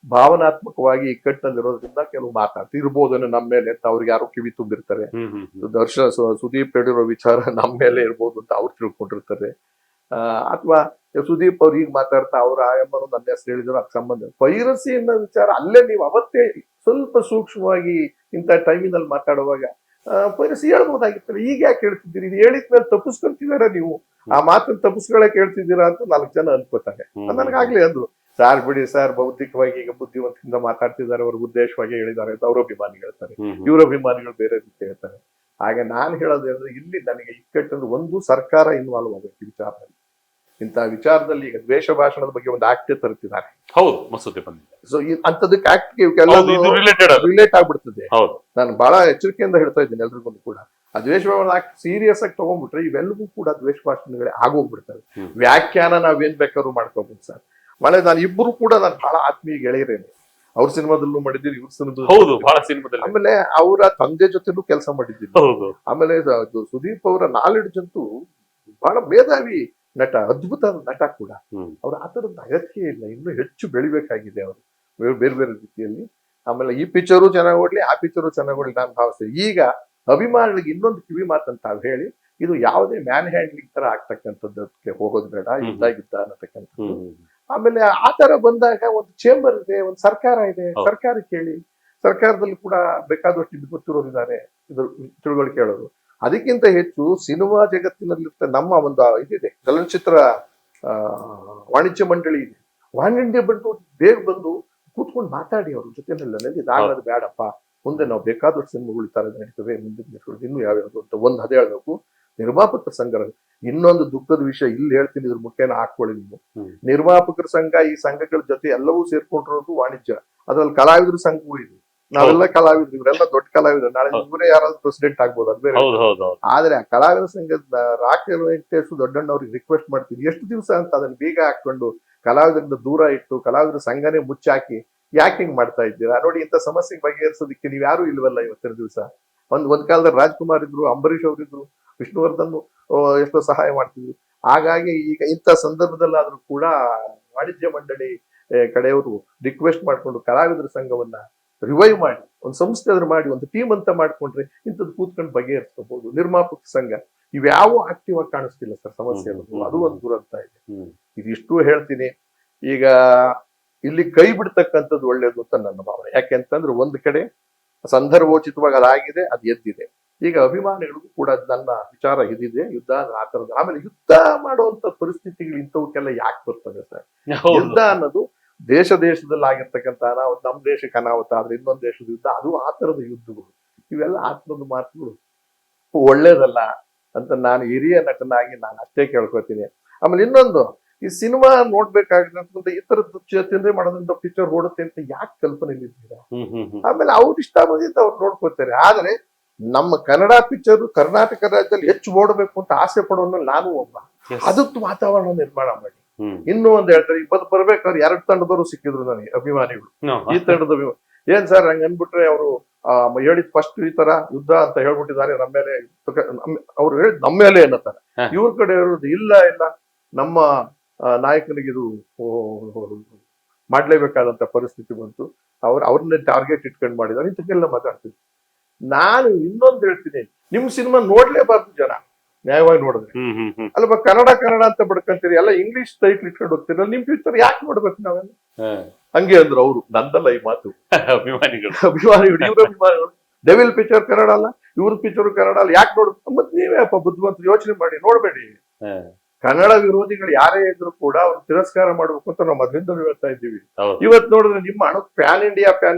ಭಾವನಾತ್ಮಕವಾಗಿ ಇಕ್ಕಟ್ಟಿನಲ್ಲಿರೋದ್ರಿಂದ ಕೆಲವು ಮಾತಾಡ್ತಿರ್ಬೋದು ನಮ್ಮ ಮೇಲೆ ಅಂತ ಅವ್ರಿಗೆ ಯಾರೋ ಕಿವಿ ತುಂಬಿರ್ತಾರೆ. ದರ್ಶನ್ ಸುದೀಪ್ ಹೇಳಿರೋ ವಿಚಾರ ನಮ್ಮ ಮೇಲೆ ಇರ್ಬೋದು ಅಂತ ಅವ್ರು ತಿಳ್ಕೊಂಡಿರ್ತಾರೆ. ಅಥವಾ ಸುದೀಪ್ ಅವ್ರು ಈಗ ಮಾತಾಡ್ತಾ ಅವ್ರ ಆಯಮ್ಮನು ನನ್ನ ಹೆಸರು ಹೇಳಿದ್ರು, ಅದಕ್ಕೆ ಸಂಬಂಧ ಪೈರಸಿ ಅನ್ನೋ ವಿಚಾರ ಅಲ್ಲೇ ನೀವು ಅವತ್ತೇ ಸ್ವಲ್ಪ ಸೂಕ್ಷ್ಮವಾಗಿ ಇಂಥ ಟೈಮಿನಲ್ಲಿ ಮಾತಾಡುವಾಗ ಪೈರಸಿ ಹೇಳ್ಬೋದಾಗಿತ್ತಲ್ಲ, ಈಗ ಯಾಕೆ ಹೇಳ್ತಿದ್ದೀರಿ? ಇದು ಹೇಳಿದ್ಮೇಲೆ ತಪ್ಪಿಸ್ಕೊಂತಿದಾರ ನೀವು, ಆ ಮಾತನ್ನ ತಪ್ಪಿಸ್ಕೊಳಕ್ ಹೇಳ್ತಿದ್ದೀರಾ ಅಂತ 4 ಜನ ಅನ್ಕೋತಾರೆ. ನನಗಾಗ್ಲಿ ಅಂದ್ರು, ಸಾರ್ ಬಿಡಿ ಸರ್, ಬೌದ್ಧಿಕವಾಗಿ ಈಗ ಬುದ್ಧಿವಂತಿಂದ ಮಾತಾಡ್ತಿದ್ದಾರೆ, ಅವ್ರ ಉದ್ದೇಶವಾಗಿ ಹೇಳಿದ್ದಾರೆ ಅಂತ ಅವ್ರ ಅಭಿಮಾನಿಗಳು ಹೇಳ್ತಾರೆ, ಇವ್ರ ಅಭಿಮಾನಿಗಳು ಬೇರೆ ರೀತಿ ಹೇಳ್ತಾರೆ. ಹಾಗೆ ನಾನು ಹೇಳೋದಂದ್ರೆ, ಇಲ್ಲಿ ನನಗೆ ಇಕ್ಕಟ್ಟಂದ್ರೆ ಒಂದು ಸರ್ಕಾರ ಇನ್ವಾಲ್ವ್ ಆಗಬೇಕು ಈ ವಿಚಾರದಲ್ಲಿ. ಇಂಥ ವಿಚಾರದಲ್ಲಿ ಈಗ ದ್ವೇಷ ಭಾಷಣದ ಬಗ್ಗೆ ಒಂದು ಆಕ್ಟ್ ತರ್ತಿದ್ದಾರೆ. ಹೌದು, ಮಸೂದೆ ಬಂದಿದೆ. ಸೊ ಅಂತದಕ್ಕೆ ಆಕ್ಟ್ ರಿಲೇಟ್ ಆಗ್ಬಿಡ್ತದೆ. ನಾನು ಬಹಳ ಎಚ್ಚರಿಕೆಯಿಂದ ಹೇಳ್ತಾ ಇದ್ದೀನಿ ಎಲ್ರಿಗೂ ಕೂಡ. ಆ ದ್ವೇಷ ಭಾಷಣ ಆಕ್ಟ್ ಸೀರಿಯಸ್ ಆಗಿ ತಗೊಂಡ್ಬಿಟ್ರೆ ಇವೆಲ್ಲವೂ ಕೂಡ ದ್ವೇಷ ಭಾಷಣಗಳೇ ಆಗೋಗ್ಬಿಡ್ತವೆ. ವ್ಯಾಖ್ಯಾನ ನಾವೇನ್ ಬೇಕಾದ್ರೂ ಮಾಡ್ಕೋಬಹುದು ಸರ್. ಮಳೆ ನಾನು ಇಬ್ಬರು ಕೂಡ ನಾನು ಬಹಳ ಆತ್ಮೀಯ ಗೆಳೆಯರೇನೆ. ಅವ್ರ ಸಿನಿಮಾದಲ್ಲೂ ಮಾಡಿದ್ದೀರಿ, ಇವ್ರ ಸಿನಿಮಾದಲ್ಲಿ, ಆಮೇಲೆ ಅವರ ತಂದೆ ಜೊತೆನೂ ಕೆಲಸ ಮಾಡಿದ್ದೀನಿ. ಆಮೇಲೆ ಸುದೀಪ್ ಅವರ ನಾಲೆಡ್ಜ್ ಅಂತೂ ಬಹಳ ಮೇಧಾವಿ ನಟ, ಅದ್ಭುತ ನಟ ಕೂಡ. ಅವ್ರ ಆತರದ ಅಗತ್ಯ ಇಲ್ಲ, ಇನ್ನೂ ಹೆಚ್ಚು ಬೆಳಿಬೇಕಾಗಿದೆ ಅವರು ಬೇರೆ ಬೇರೆ ರೀತಿಯಲ್ಲಿ. ಆಮೇಲೆ ಈ ಪಿಕ್ಚರು ಚೆನ್ನಾಗಿ ಓಡ್ಲಿ, ಆ ಪಿಕ್ಚರು ಚೆನ್ನಾಗಿ ಓಡ್ಲಿ ನಾನು ಭಾವಿಸ್ತೇನೆ. ಈಗ ಅಭಿಮಾನಿಗಳಿಗೆ ಇನ್ನೊಂದು ಕಿವಿ ಮಾತಂತ ಹೇಳಿ, ಇದು ಯಾವುದೇ ಮ್ಯಾನ್ ಹ್ಯಾಂಡ್ಲಿಂಗ್ ತರ ಆಗ್ತಕ್ಕಂಥದ್ದಕ್ಕೆ ಹೋಗೋದು ಬೇಡ, ಯುದ್ಧ ಅನ್ನತಕ್ಕಂಥದ್ದು. ಆಮೇಲೆ ಆ ತರ ಬಂದಾಗ ಒಂದು ಚೇಂಬರ್ ಇದೆ, ಒಂದು ಸರ್ಕಾರ ಇದೆ, ಸರ್ಕಾರ ಕೇಳಿ. ಸರ್ಕಾರದಲ್ಲಿ ಕೂಡ ಬೇಕಾದಷ್ಟು ಗೊತ್ತಿರೋರಿದ್ದಾರೆ, ಇದ್ರ ತಿಳುವಳಿಕೆ ಹೇಳೋರು. ಅದಕ್ಕಿಂತ ಹೆಚ್ಚು ಸಿನಿಮಾ ಜಗತ್ತಿನಲ್ಲಿರ್ತ ನಮ್ಮ ಒಂದು ಇದಿದೆ, ಚಲನಚಿತ್ರ ವಾಣಿಜ್ಯ ಮಂಡಳಿ ಇದೆ. ವಾಣಿಜ್ಯ ಬಂದು ಬೇಗ ಬಂದು ಕೂತ್ಕೊಂಡು ಮಾತಾಡಿ ಅವ್ರ ಜೊತೆನಲ್ಲಿ, ಇದಾಗೋದು ಬೇಡಪ್ಪ, ಮುಂದೆ ನಾವು ಬೇಕಾದಷ್ಟು ಸಿನಿಮಾಗಳು ಈ ತರ ನಡೀತವೆ, ಮುಂದಿನ ದಿನಗಳು ಇನ್ನೂ ಯಾವ್ಯಾವುದು ಅಂತ ಒಂದು ಅದೇ ಹೇಳ್ಬೇಕು. ನಿರ್ಮಾಪಕರ ಸಂಘ ಇನ್ನೊಂದು ದುಃಖದ ವಿಷಯ ಇಲ್ಲಿ ಹೇಳ್ತೀನಿ, ಇದ್ರ ಮುಖ್ಯನ ಹಾಕೊಳ್ಳಿ ನೀವು. ನಿರ್ಮಾಪಕರ ಸಂಘ, ಈ ಸಂಘಗಳ ಜೊತೆ ಎಲ್ಲವೂ ಸೇರ್ಕೊಂಡಿರೋದು ವಾಣಿಜ್ಯ, ಅದ್ರಲ್ಲಿ ಕಲಾವಿದರ ಸಂಘವೂ ಇದೆ. ನಾವೆಲ್ಲ ಕಲಾವಿದ್ರು, ಇವರೆಲ್ಲ ದೊಡ್ಡ ಕಲಾವಿದ್ರು. ನಾಳೆ ಇವರೇ ಯಾರಾದ್ರೂ ಪ್ರೆಸಿಡೆಂಟ್ ಆಗ್ಬೋದು, ಅದು ಬೇರೆ. ಆದ್ರೆ ಆ ಕಲಾವಿದರ ಸಂಘದ ರಾಕಿ ವೆಂಕಟೇಶ್ ದೊಡ್ಡಣ್ಣವ್ರಿಗೆ ರಿಕ್ವೆಸ್ಟ್ ಮಾಡ್ತೀನಿ, ಎಷ್ಟು ದಿವಸ ಅಂತ ಅದನ್ನ ಬೀಗ ಹಾಕೊಂಡು ಕಲಾವಿದರಿಂದ ದೂರ ಇಟ್ಟು ಕಲಾವಿದರ ಸಂಘನೇ ಮುಚ್ಚಾಕಿ ಯಾಕೆ ಹಿಂಗ್ ಮಾಡ್ತಾ ಇದ್ದೀರಾ? ನೋಡಿ, ಇಂಥ ಸಮಸ್ಯೆಗೆ ಬಗೆಹರಿಸೋದಕ್ಕೆ ನೀವ್ ಯಾರು ಇಲ್ವಲ್ಲ ಇವತ್ತಿನ ದಿವಸ. ಒಂದ್ ಕಾಲದಲ್ಲಿ ರಾಜ್ಕುಮಾರ್ ಇದ್ರು, ಅಂಬರೀಷ್ ಅವರಿದ್ರು, ವಿಷ್ಣುವರ್ಧನ್ ಎಷ್ಟೋ ಸಹಾಯ ಮಾಡ್ತಿದ್ರು. ಹಾಗಾಗಿ ಈಗ ಇಂಥ ಸಂದರ್ಭದಲ್ಲಾದ್ರೂ ಕೂಡ ವಾಣಿಜ್ಯ ಮಂಡಳಿ ಕಡೆಯವರು ರಿಕ್ವೆಸ್ಟ್ ಮಾಡ್ಕೊಂಡು ಕಲಾವಿದರ ಸಂಘವನ್ನ ರಿವೈವ್ ಮಾಡಿ, ಒಂದು ಸಂಸ್ಥೆ ಆದ್ರೂ ಮಾಡಿ, ಒಂದು ಟೀಮ್ ಅಂತ ಮಾಡ್ಕೊಂಡ್ರೆ ಇಂಥದ್ದು ಕೂತ್ಕೊಂಡು ಬಗೆಹರಿಸ್ಕೋಬಹುದು. ನಿರ್ಮಾಪಕ ಸಂಘ ಇವ್ಯಾವ ಆಕ್ಟಿವ್ ಆಗಿ ಕಾಣಿಸ್ತಿಲ್ಲ ಸರ್, ಸಮಸ್ಯೆ ಅನ್ನೋದು ಅದು ಒಂದು ದುರಂತ ಇದೆ. ಇದಿಷ್ಟು ಹೇಳ್ತೀನಿ. ಈಗ ಇಲ್ಲಿ ಕೈ ಬಿಡ್ತಕ್ಕಂಥದ್ದು ಒಳ್ಳೇದು ಅಂತ ನನ್ನ ಭಾವನೆ. ಯಾಕೆಂತಂದ್ರೆ ಒಂದ್ ಕಡೆ ಸಂದರ್ಭೋಚಿತವಾಗಿ ಅದಾಗಿದೆ, ಅದು ಎದ್ದಿದೆ. ಈಗ ಅಭಿಮಾನಿಗಳಿಗೂ ಕೂಡ ನನ್ನ ವಿಚಾರ ಇದಿದೆ, ಯುದ್ಧ ಆ ತರದ. ಆಮೇಲೆ ಯುದ್ಧ ಮಾಡುವಂತ ಪರಿಸ್ಥಿತಿಗಳು ಇಂಥವಕ್ಕೆಲ್ಲ ಯಾಕೆ ಬರ್ತದೆ ಸರ್? ಯುದ್ಧ ಅನ್ನೋದು ದೇಶದಲ್ಲಿ ಆಗಿರ್ತಕ್ಕಂಥ ಅನಾಹುತ, ನಮ್ಮ ದೇಶಕ್ಕೆ ಅನಾಹುತ ಆದ್ರೆ ಇನ್ನೊಂದು ದೇಶದ ಯುದ್ಧ, ಅದು ಆ ತರದ ಯುದ್ಧಗಳು. ಇವೆಲ್ಲ ಆತ್ಮದ ಮಾತುಗಳು ಒಳ್ಳೇದಲ್ಲ. ಅಂತ ನಾನು ಹಿರಿಯ ನಟನಾಗಿ ನಾನು ಅಷ್ಟೇ ಕೇಳ್ಕೊತೀನಿ. ಆಮೇಲೆ ಇನ್ನೊಂದು, ಈ ಸಿನಿಮಾ ನೋಡ್ಬೇಕಾಗಿರೋದ್ರಿಂದ ಈ ತರದ್ದು ಚಿಂತನೆ ಮಾಡೋದ್ರಿಂದ ಪಿಕ್ಚರ್ ಓಡುತ್ತೆ ಅಂತ ಯಾಕೆ ಕಲ್ಪನೆ ಇದ್ದೀರಾ? ಆಮೇಲೆ ಅವ್ರು ಇಷ್ಟ ಬಂದಿದ್ದು ಅವ್ರು ನೋಡ್ಕೋತಾರೆ. ಆದ್ರೆ ನಮ್ಮ ಕನ್ನಡ ಪಿಕ್ಚರ್ ಕರ್ನಾಟಕ ರಾಜ್ಯದಲ್ಲಿ ಹೆಚ್ಚು ಓಡಬೇಕು ಅಂತ ಆಸೆ ಪಡೋನು ನಾನು ಒಬ್ಬ. ಅದಕ್ಕೆ ವಾತಾವರಣ ನಿರ್ಮಾಣ ಮಾಡಿ. ಇನ್ನೂ ಒಂದ್ ಹೇಳ್ತಾರೆ, ಬರ್ಬೇಕಾದ್ರೆ 2 ತಂಡದವರು ಸಿಕ್ಕಿದ್ರು ನನಗೆ, ಅಭಿಮಾನಿಗಳು. ಈ ತಂಡದ ಏನ್ ಸರ್ ಹಂಗ ಅನ್ಬಿಟ್ರೆ ಅವರು ಹೇಳಿದ್ ಫಸ್ಟ್ ಈ ತರ ಯುದ್ಧ ಅಂತ ಹೇಳ್ಬಿಟ್ಟಿದ್ದಾರೆ ನಮ್ಮ ಮೇಲೆ, ಅವ್ರು ಹೇಳಿದ್ ನಮ್ಮ ಮೇಲೆ ಏನತ್ತಾರೆ. ಇವ್ರ ಕಡೆ ಇರೋದು ಇಲ್ಲ ನಮ್ಮ ನಾಯಕನಿಗೆ ಇದು ಮಾಡ್ಲೇಬೇಕಾದಂತ ಪರಿಸ್ಥಿತಿ ಬಂತು, ಅವ್ರನ್ನೇ ಟಾರ್ಗೆಟ್ ಇಟ್ಕೊಂಡು ಮಾಡಿದ್ದಾರೆ ಇಂಥಕ್ಕೆಲ್ಲ ಮಾತಾಡ್ತೀನಿ. ನಾನು ಇನ್ನೊಂದು ಹೇಳ್ತೀನಿ, ನಿಮ್ ಸಿನಿಮಾ ನೋಡ್ಲೇಬಾರ್ದು ಜನ, ನ್ಯಾಯವಾಗಿ ನೋಡಿದ್ರೆ. ಅಲ್ವಾ, ಕನ್ನಡ ಅಂತ ಬಡ್ಕಂತೀರಿ, ಎಲ್ಲ ಇಂಗ್ಲಿಷ್ ಟೈಟ್ಲ್ ಇಟ್ಕೊಂಡು ಹೋಗ್ತೀರಿ, ನಿಮ್ ಫ್ಯೂಚರ್ ಯಾಕೆ ನೋಡ್ಬೇಕು ನಾವೆಲ್ಲ? ಹಂಗೆ ಅಂದ್ರು ಅವ್ರು, ನಂದಲ್ಲ ಈ ಮಾತು. ಅಭಿಮಾನಿಗಳು ಇವ್ರ ಅಭಿಮಾನಿಗಳು. ಡೆವಿಲ್ ಪಿಕ್ಚರ್ ಕನ್ನಡ ಅಲ್ಲ, ಇವ್ರ ಪಿಕ್ಚರ್ ಕನ್ನಡ ಅಲ್ಲ, ಯಾಕೆ ನೋಡ್ಬೇಕು? ಮತ್ ನೀವೇ ಅಪ್ಪ ಬುದ್ಧಿವಂತ, ಯೋಚನೆ ಮಾಡಿ ನೋಡ್ಬೇಡಿ. ಕನ್ನಡ ವಿರೋಧಿಗಳು ಯಾರೇ ಇದ್ರು ಕೂಡ ಅವ್ರು ತಿರಸ್ಕಾರ ಮಾಡ್ಬೇಕು ಅಂತ ನಾವು ಮೊದಲಿಂದ ಹೇಳ್ತಾ ಇದ್ದೀವಿ. ಇವತ್ ನೋಡಿದ್ರೆ ನಿಮ್ಮ ಹಣ ಪ್ಯಾನ್ ಇಂಡಿಯಾ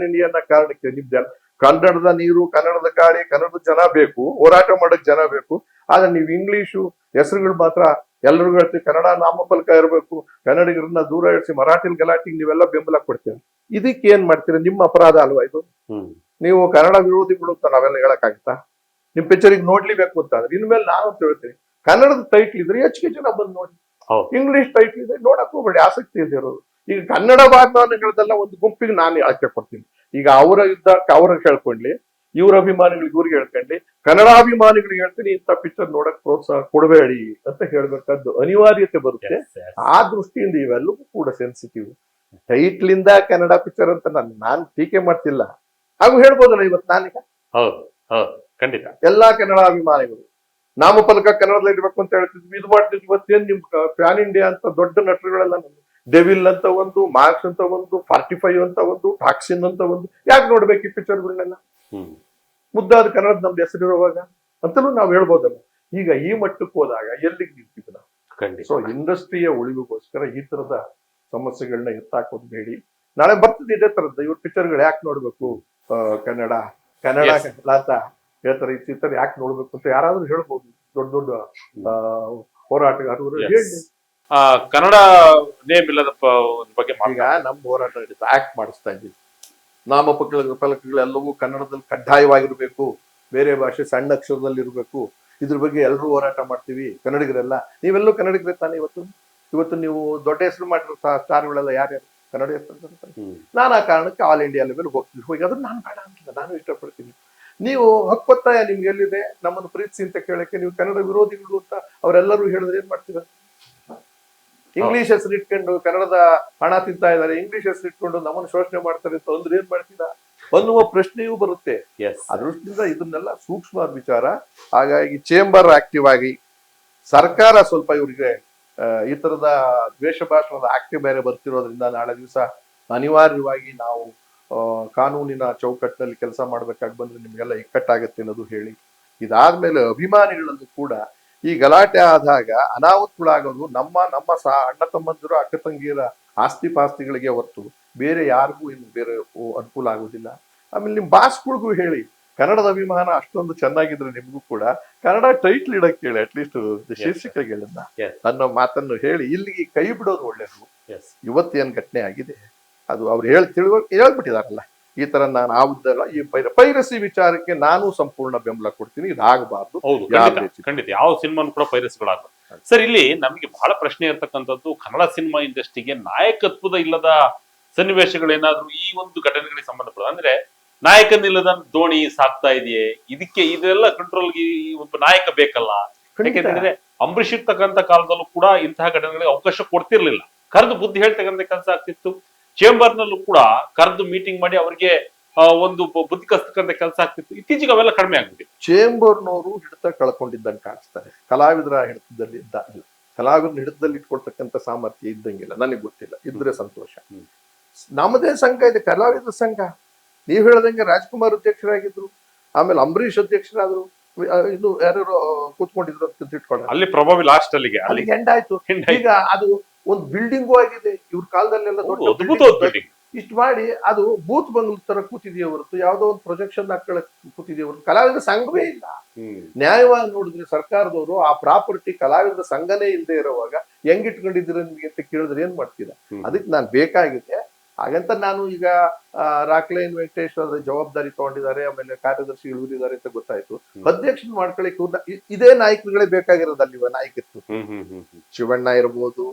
ಅನ್ನೋ ಕಾರಣಕ್ಕೆ ನಿಮ್ದು ಕನ್ನಡದ ನೀರು, ಕನ್ನಡದ ಗಾಳಿ, ಕನ್ನಡದ ಜನ ಬೇಕು, ಹೋರಾಟ ಮಾಡಕ್ ಜನ ಬೇಕು. ಆದ್ರೆ ನೀವು ಇಂಗ್ಲಿಷು ಹೆಸರುಗಳು ಮಾತ್ರ ಎಲ್ರಿಗೂ ಹೇಳ್ತೀವಿ, ಕನ್ನಡ ನಾಮಫಲಕ ಇರಬೇಕು, ಕನ್ನಡಿಗರನ್ನ ದೂರ ಇಳಿಸಿ ಮರಾಠಿಲ್ ಗಲಾಟಿಗೆ ನೀವೆಲ್ಲ ಬೆಂಬಲ ಕೊಡ್ತೀವಿ. ಇದಕ್ಕೆ ಏನ್ ಮಾಡ್ತೀರಾ? ನಿಮ್ಮ ಅಪರಾಧ ಅಲ್ವಾ ಇದು? ನೀವು ಕನ್ನಡ ವಿರೋಧಿಗಳು ಅಂತ ನಾವೆಲ್ಲ ಹೇಳಕ್ಕಾಗುತ್ತಾ? ನಿಮ್ ಪಿಕ್ಚರಿಗೆ ನೋಡ್ಲಿಬೇಕು ಅಂತ ಅಂದ್ರೆ ಇನ್ಮೇಲೆ ನಾನು ಅಂತ ಹೇಳ್ತೀನಿ, ಕನ್ನಡದ ಟೈಟ್ಲ್ ಇದ್ರೆ ಹೆಚ್ಚಿಗೆ ಜನ ಬಂದು ನೋಡಿ. ಇಂಗ್ಲಿಷ್ ಟೈಟ್ಲ್ ಇದ್ರೆ ನೋಡಕ್ ಹೋಗ್ಬೇಡಿ, ಆಸಕ್ತಿ ಇದೆ ಇರೋರು. ಈಗ ಕನ್ನಡ ಭಾಗಗಳದೆಲ್ಲ ಒಂದು ಗುಂಪಿಗೆ ನಾನು ಆಯ್ಕೆ ಕೊಡ್ತೀನಿ. ಈಗ ಅವರ ಯುದ್ಧಕ್ಕೆ ಅವ್ರಿಗೆ ಹೇಳ್ಕೊಂಡ್ಲಿ, ಇವ್ರ ಅಭಿಮಾನಿಗಳಿಗೆ ಇವ್ರಿಗೆ ಹೇಳ್ಕೊಂಡ್ಲಿ, ಕನ್ನಡಾಭಿಮಾನಿಗಳಿಗೆ ಹೇಳ್ತೀನಿ, ಇಂಥ ಪಿಕ್ಚರ್ ನೋಡಕ್ ಪ್ರೋತ್ಸಾಹ ಕೊಡಬೇಡಿ ಅಂತ ಹೇಳ್ಬೇಕಾದ್ದು ಅನಿವಾರ್ಯತೆ ಬರುತ್ತೆ. ಆ ದೃಷ್ಟಿಯಿಂದ ಇವೆಲ್ಲವೂ ಕೂಡ ಸೆನ್ಸಿಟಿವ್. ಟೈಟ್ಲ್ ಇಂದ ಕನ್ನಡ ಪಿಕ್ಚರ್ ಅಂತ ನಾನು ಟೀಕೆ ಮಾಡ್ತಿಲ್ಲ, ಹಾಗೂ ಹೇಳ್ಬೋದಲ್ಲ ಇವತ್ತು ನಾನೀಗ. ಖಂಡಿತ ಎಲ್ಲಾ ಕನ್ನಡಾಭಿಮಾನಿಗಳು ನಾಮಫಲಕ ಕನ್ನಡದಲ್ಲಿ ಇರ್ಬೇಕು ಅಂತ ಹೇಳ್ತಿದ್ವಿ, ಇದು ಮಾಡ್ತಿದ್ವಿ. ಇವತ್ತೇನ್ ನಿಮ್ ಪ್ಯಾನ್ ಇಂಡಿಯಾ ಅಂತ ದೊಡ್ಡ ನಟರುಗಳೆಲ್ಲ, ಡೆವಿಲ್ ಅಂತ ಒಂದು, ಮಾರ್ಕ್ಸ್ ಅಂತ ಒಂದು, 45 ಅಂತ ಒಂದು, ಟಾಕ್ಸಿನ್ ಅಂತ ಒಂದು, ಯಾಕೆ ನೋಡ್ಬೇಕು ಈ ಪಿಕ್ಚರ್ಗಳನ್ನೆಲ್ಲ? ಮುದ್ದಾದ ಕನ್ನಡದ ನಮ್ದು ಹೆಸರಿರುವಾಗ ಅಂತಲೂ ನಾವು ಹೇಳ್ಬೋದಲ್ಲ. ಈಗ ಈ ಮಟ್ಟಕ್ಕೆ ಹೋದಾಗ ಎಲ್ಲಿಗೆ ನಿಲ್ತೀವಿ ನಾವು? ಸೊ ಇಂಡಸ್ಟ್ರಿಯ ಉಳಿವಿಗೋಸ್ಕರ ಈ ತರದ ಸಮಸ್ಯೆಗಳನ್ನ ಎತ್ತಾಕೋದು ಬೇಡಿ. ನಾಳೆ ಬರ್ತದೆ ಇದೇ ತರದ್ದು, ಇವ್ರ ಪಿಕ್ಚರ್ಗಳು ಯಾಕೆ ನೋಡ್ಬೇಕು, ಕನ್ನಡ ಅಂತ ಹೇಳ್ತಾರೆ, ಈ ತರ ಯಾಕೆ ನೋಡ್ಬೇಕು ಅಂತ ಯಾರಾದ್ರೂ ಹೇಳ್ಬೋದು, ದೊಡ್ಡ ಹೋರಾಟಗಾರರು ಹೇಳಿ. ಕನ್ನಡ ನೇಮ್ ಇಲ್ಲದ ಬಗ್ಗೆ ಈಗ ನಮ್ಮ ಹೋರಾಟ ಆಕ್ಟ್ ಮಾಡಿಸ್ತಾ ಇದ್ದೀವಿ. ನಾಮಫಲಕಗಳೆಲ್ಲವೂ ಕನ್ನಡದಲ್ಲಿ ಕಡ್ಡಾಯವಾಗಿರ್ಬೇಕು, ಬೇರೆ ಭಾಷೆ ಸಣ್ಣ ಅಕ್ಷರದಲ್ಲಿ ಇರಬೇಕು, ಇದ್ರ ಬಗ್ಗೆ ಎಲ್ಲರೂ ಹೋರಾಟ ಮಾಡ್ತೀವಿ ಕನ್ನಡಿಗರೆಲ್ಲ. ನೀವೆಲ್ಲೂ ಕನ್ನಡಿಗರೇ ತಾನೆ? ಇವತ್ತು ನೀವು ದೊಡ್ಡ ಹೆಸರು ಮಾಡಿರೋ ಸ್ಟಾರ್ಗಳೆಲ್ಲ ಯಾರ್ಯಾರು ಕನ್ನಡ ಹೆಸರು? ನಾನು ಆ ಕಾರಣಕ್ಕೆ ಆಲ್ ಇಂಡಿಯಾ ಲೆವೆಲ್ ಹೋಗ್ತೀನಿ. ಹೋಗಿ ಅದನ್ನ ನಾನು ಬೇಡ ಅಂತಿಲ್ಲ, ನಾನು ಇಷ್ಟಪಡ್ತೀನಿ. ನೀವು ಹಕ್ಕೊತ್ತಾಯ ನಿಮ್ಗೆ ಎಲ್ಲಿದೆ ನಮ್ಮನ್ನು ಪ್ರೀತಿಸಿ ಅಂತ ಕೇಳಕ್ಕೆ? ನೀವು ಕನ್ನಡ ವಿರೋಧಿಗಳು ಅಂತ ಅವರೆಲ್ಲರೂ ಹೇಳಿದ್ರೆ ಏನ್ ಮಾಡ್ತೀರಾ? ಇಂಗ್ಲಿಷ್ ಹೆಸರು ಇಟ್ಕೊಂಡು ಕನ್ನಡದ ಹಣ ತಿಂತಾ ಇದ್ದಾರೆ, ಇಂಗ್ಲಿಷ್ ಹೆಸರು ಇಟ್ಕೊಂಡು ನಮ್ಮನ್ನು ಶೋಷಣೆ ಮಾಡ್ತಾರೆ ಅಂತ ಅಂದ್ರೆ ಏನ್ ಮಾಡ್ತೀರಾ ಅನ್ನುವ ಪ್ರಶ್ನೆಯೂ ಬರುತ್ತೆ. ಅದೃಷ್ಟಿಯಿಂದ ಇದನ್ನೆಲ್ಲ ಸೂಕ್ಷ್ಮ ವಿಚಾರ. ಹಾಗಾಗಿ ಚೇಂಬರ್ ಆಕ್ಟಿವ್ ಆಗಿ, ಸರ್ಕಾರ ಸ್ವಲ್ಪ ಇವರಿಗೆ ಈ ತರದ ದ್ವೇಷ ಭಾಷಣದ ಆಕ್ಟಿವ್ ಬೇರೆ ಬರ್ತಿರೋದ್ರಿಂದ ನಾಳೆ ದಿವಸ ಅನಿವಾರ್ಯವಾಗಿ ನಾವು ಕಾನೂನಿನ ಚೌಕಟ್ಟಿನಲ್ಲಿ ಕೆಲಸ ಮಾಡ್ಬೇಕಾಗಿ ಬಂದ್ರೆ ನಿಮ್ಗೆಲ್ಲ ಇಕ್ಕಟ್ಟಾಗತ್ತೆ ಅನ್ನೋದು ಹೇಳಿ. ಇದಾದ್ಮೇಲೆ ಅಭಿಮಾನಿಗಳಲ್ಲೂ ಕೂಡ ಈ ಗಲಾಟೆ ಆದಾಗ ಅನಾಹುತಗಳಾಗೋದು ನಮ್ಮ ಅಣ್ಣ ತಮ್ಮಂದಿರು ಅಕ್ಕ ತಂಗಿಯರ ಆಸ್ತಿ ಪಾಸ್ತಿಗಳಿಗೆ ಹೊರತು ಬೇರೆ ಯಾರಿಗೂ ಇನ್ನು ಬೇರೆ ಅನುಕೂಲ ಆಗೋದಿಲ್ಲ. ಆಮೇಲೆ ನಿಮ್ ಬಾಸ್ಗಳಿಗೂ ಹೇಳಿ, ಕನ್ನಡದ ಅಭಿಮಾನ ಅಷ್ಟೊಂದು ಚೆನ್ನಾಗಿದ್ರೆ ನಿಮ್ಗೂ ಕೂಡ ಕನ್ನಡ ಟೈಟ್ಲ್ ಇಡಕ್ಕೆ ಹೇಳಿ, ಅಟ್ಲೀಸ್ಟ್ ಶೀರ್ಷಿಕೆಗಳನ್ನ ಅನ್ನೋ ಮಾತನ್ನು ಹೇಳಿ ಇಲ್ಲಿಗೆ ಕೈ ಬಿಡೋದು ಒಳ್ಳೇದು. ಇವತ್ತೇನ್ ಘಟನೆ ಆಗಿದೆ ಅದು ಅವ್ರು ಹೇಳ್ಬಿಟ್ಟಿದಾರಲ್ಲ, ಈ ತರ ನಾನು ಆಗುದಲ್ಲ. ಈ ಪೈರಸಿ ವಿಚಾರಕ್ಕೆ ನಾನು ಸಂಪೂರ್ಣ ಬೆಂಬಲ ಕೊಡ್ತೀನಿ, ಇದಾಗಬಾರ್ದು. ಖಂಡಿತ ಯಾವ ಸಿನಿಮಾನು ಕೂಡ ಪೈರಸಿಗಳಾಗಬಾರ್ದು. ಸರ್, ಇಲ್ಲಿ ನಮಗೆ ಬಹಳ ಪ್ರಶ್ನೆ ಇರ್ತಕ್ಕಂಥದ್ದು, ಕನ್ನಡ ಸಿನಿಮಾ ಇಂಡಸ್ಟ್ರಿಗೆ ನಾಯಕತ್ವದ ಇಲ್ಲದ ಸನ್ನಿವೇಶಗಳೇನಾದ್ರೂ ಈ ಒಂದು ಘಟನೆಗಳಿಗೆ ಸಂಬಂಧಪಟ್ಟ, ಅಂದ್ರೆ ನಾಯಕನಿಲ್ಲದ ದೋಣಿ ಸಾಕ್ತಾ ಇದೆಯೇ, ಇದೆಲ್ಲ ಕಂಟ್ರೋಲ್ಗೆ ಒಬ್ಬ ನಾಯಕ ಬೇಕಲ್ಲ. ಯಾಕೆಂದ್ರೆ ಅಂಬರೀಷ್ ಇರ್ತಕ್ಕಂಥ ಕಾಲದಲ್ಲೂ ಕೂಡ ಇಂತಹ ಘಟನೆಗಳಿಗೆ ಅವಕಾಶ ಕೊಡ್ತಿರ್ಲಿಲ್ಲ, ಕರೆದು ಬುದ್ಧಿ ಹೇಳ್ತಕ್ಕಂಥ ಕೆಲಸ ಆಗ್ತಿತ್ತು. ಚೇಂಬರ್ ನಲ್ಲೂ ಕೂಡ ಕರೆದು ಮೀಟಿಂಗ್ ಮಾಡಿ ಅವರಿಗೆ ಒಂದು ಬುದ್ಧಿ ಕಲಿಸ್ತಕ್ಕಂಥ ಕೆಲಸ ಆಗ್ತಿತ್ತು. ಇತ್ತೀಚೆಗೆ ಅವೆಲ್ಲ ಕಡಿಮೆ ಆಗ್ಬಿಟ್ಟಿದೆ. ಚೇಂಬರ್ನವರು ಹಿಡಿತ ಕಳ್ಕೊಂಡಿದ್ದಂಗೆ ಕಾಣಿಸ್ತಾರೆ, ಕಲಾವಿದರ ಹಿಡಿತದಲ್ಲಿ ಇದ್ದಂಗಿಲ್ಲ. ಕಲಾವಿದರ ಹಿಡಿತದಲ್ಲಿ ಇಟ್ಕೊಳ್ತಕ್ಕಂಥ ಸಾಮರ್ಥ್ಯ ಇದ್ದಂಗಿಲ್ಲ. ನನಗೆ ಗೊತ್ತಿಲ್ಲ, ಇದ್ರೆ ಸಂತೋಷ. ನಮ್ಮದೇ ಸಂಘ ಇದೆ, ಕಲಾವಿದರ ಸಂಘ. ನೀವ್ ಹೇಳ್ದಂಗೆ ರಾಜ್ಕುಮಾರ್ ಅಧ್ಯಕ್ಷರಾಗಿದ್ರು, ಆಮೇಲೆ ಅಂಬರೀಷ್ ಅಧ್ಯಕ್ಷರಾದ್ರು, ಇನ್ನು ಯಾರು ಕೂತ್ಕೊಂಡಿದ್ರು ಅಂತ ಇಟ್ಕೊಳ್ಳ. ಅಲ್ಲಿ ಪ್ರಭಾವಿ ಲಾಸ್ಟ್ ಅಲ್ಲಿಗೆ ಎಂಡ್ ಆಯ್ತು. ಈಗ ಅದು ಒಂದು ಬಿಲ್ಡಿಂಗು ಆಗಿದೆ. ಇವ್ರ ಕಾಲದಲ್ಲೆಲ್ಲ ದೊಡ್ಡ ಇಷ್ಟು ಮಾಡಿ ಅದು ಬೂತ್ ಬಂಗ್ಲ ತರ ಕೂತಿದೆಯೇ ಹೊರತು ಯಾವುದೋ ಒಂದು ಪ್ರೊಜೆಕ್ಷನ್ ಹಾಕೊಳ್ಳಕ್ ಕೂತಿದೆಯೇ ಹೊರತು ಕಲಾವಿದರ ಸಂಘವೇ ಇಲ್ಲ. ನ್ಯಾಯವಾಗಿ ನೋಡಿದ್ರೆ ಸರ್ಕಾರದವರು ಆ ಪ್ರಾಪರ್ಟಿ ಕಲಾವಿದರ ಸಂಘನೇ ಇಲ್ಲದೆ ಇರುವಾಗ ಹೆಂಗ್ ಇಟ್ಕೊಂಡಿದ್ದೀರ ನಿಮ್ಗೆ ಅಂತ ಕೇಳಿದ್ರೆ ಏನ್ ಮಾಡ್ತೀರಾ? ಅದಕ್ಕೆ ನಾನು ಬೇಕಾಗಿದೆ. ಹಾಗಂತ ನಾನು ಈಗ ರಾಕ್ಲೈನ್ ವೆಂಕಟೇಶ್ ಅವರ ಜವಾಬ್ದಾರಿ ತಗೊಂಡಿದ್ದಾರೆ, ಆಮೇಲೆ ಕಾರ್ಯದರ್ಶಿಗಳು ಇದ್ದಾರೆ ಅಂತ ಗೊತ್ತಾಯ್ತು. ಅಧ್ಯಕ್ಷ ಮಾಡ್ಕೊಳ್ಳಿಕ್ಕೆ ಇದೇ ನಾಯಕರುಗಳೇ ಬೇಕಾಗಿರೋದಲ್ಲಿವ ನಾಯಕತ್ವ. ಶಿವಣ್ಣ ಇರ್ಬೋದು,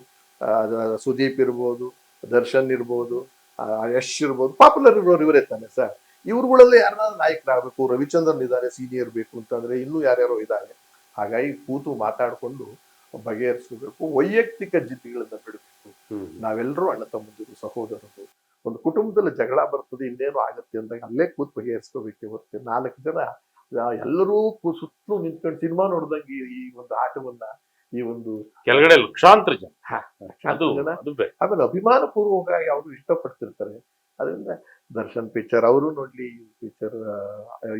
ಸುದೀಪ್ ಇರ್ಬೋದು, ದರ್ಶನ್ ಇರ್ಬೋದು, ಯಶ್ ಇರ್ಬೋದು, ಪಾಪ್ಯುಲರ್ ಇರೋರು ಇವರೇ ತಾನೆ ಸರ್. ಇವ್ರುಗಳಲ್ಲಿ ಯಾರನ್ನಾದ್ರೂ ನಾಯಕರಾಗಬೇಕು. ರವಿಚಂದ್ರನ್ ಇದ್ದಾರೆ ಸೀನಿಯರ್ ಬೇಕು ಅಂತಂದ್ರೆ, ಇನ್ನೂ ಯಾರ್ಯಾರೋ ಇದ್ದಾರೆ. ಹಾಗಾಗಿ ಕೂತು ಮಾತಾಡ್ಕೊಂಡು ಬಗೆಹರಿಸಬೇಕು. ವೈಯಕ್ತಿಕ ಜಿದ್ದುಗಳನ್ನ ಬಿಡಬೇಕು. ನಾವೆಲ್ಲರೂ ಅಣ್ಣ ತಮ್ಮಂದಿರು, ಸಹೋದರರು. ಒಂದು ಕುಟುಂಬದಲ್ಲಿ ಜಗಳ ಬರ್ತದೆ, ಇನ್ನೇನು ಆಗುತ್ತೆ ಅಂದಾಗ ಅಲ್ಲೇ ಕೂತ್ ಬಗೆಹರಿಸ್ಕೋಬೇಕೆ ಹೊರತು 4 ಜನ ಎಲ್ಲರೂ ಸುತ್ತಲೂ ನಿಂತ್ಕೊಂಡು ಸಿನಿಮಾ ನೋಡ್ದಂಗೆ ಈ ಒಂದು ಆಟವನ್ನ, ಈ ಒಂದು ಕೆಳಗಡೆ ಲಕ್ಷಾಂತರ ಜನ ಆಮೇಲೆ ಅಭಿಮಾನ ಪೂರ್ವಕವಾಗಿ ಅವರು ಇಷ್ಟಪಡ್ತಿರ್ತಾರೆ. ಅದರಿಂದ ದರ್ಶನ್ ಪಿಕ್ಚರ್ ಅವರು ನೋಡ್ಲಿ, ಪಿಕ್ಚರ್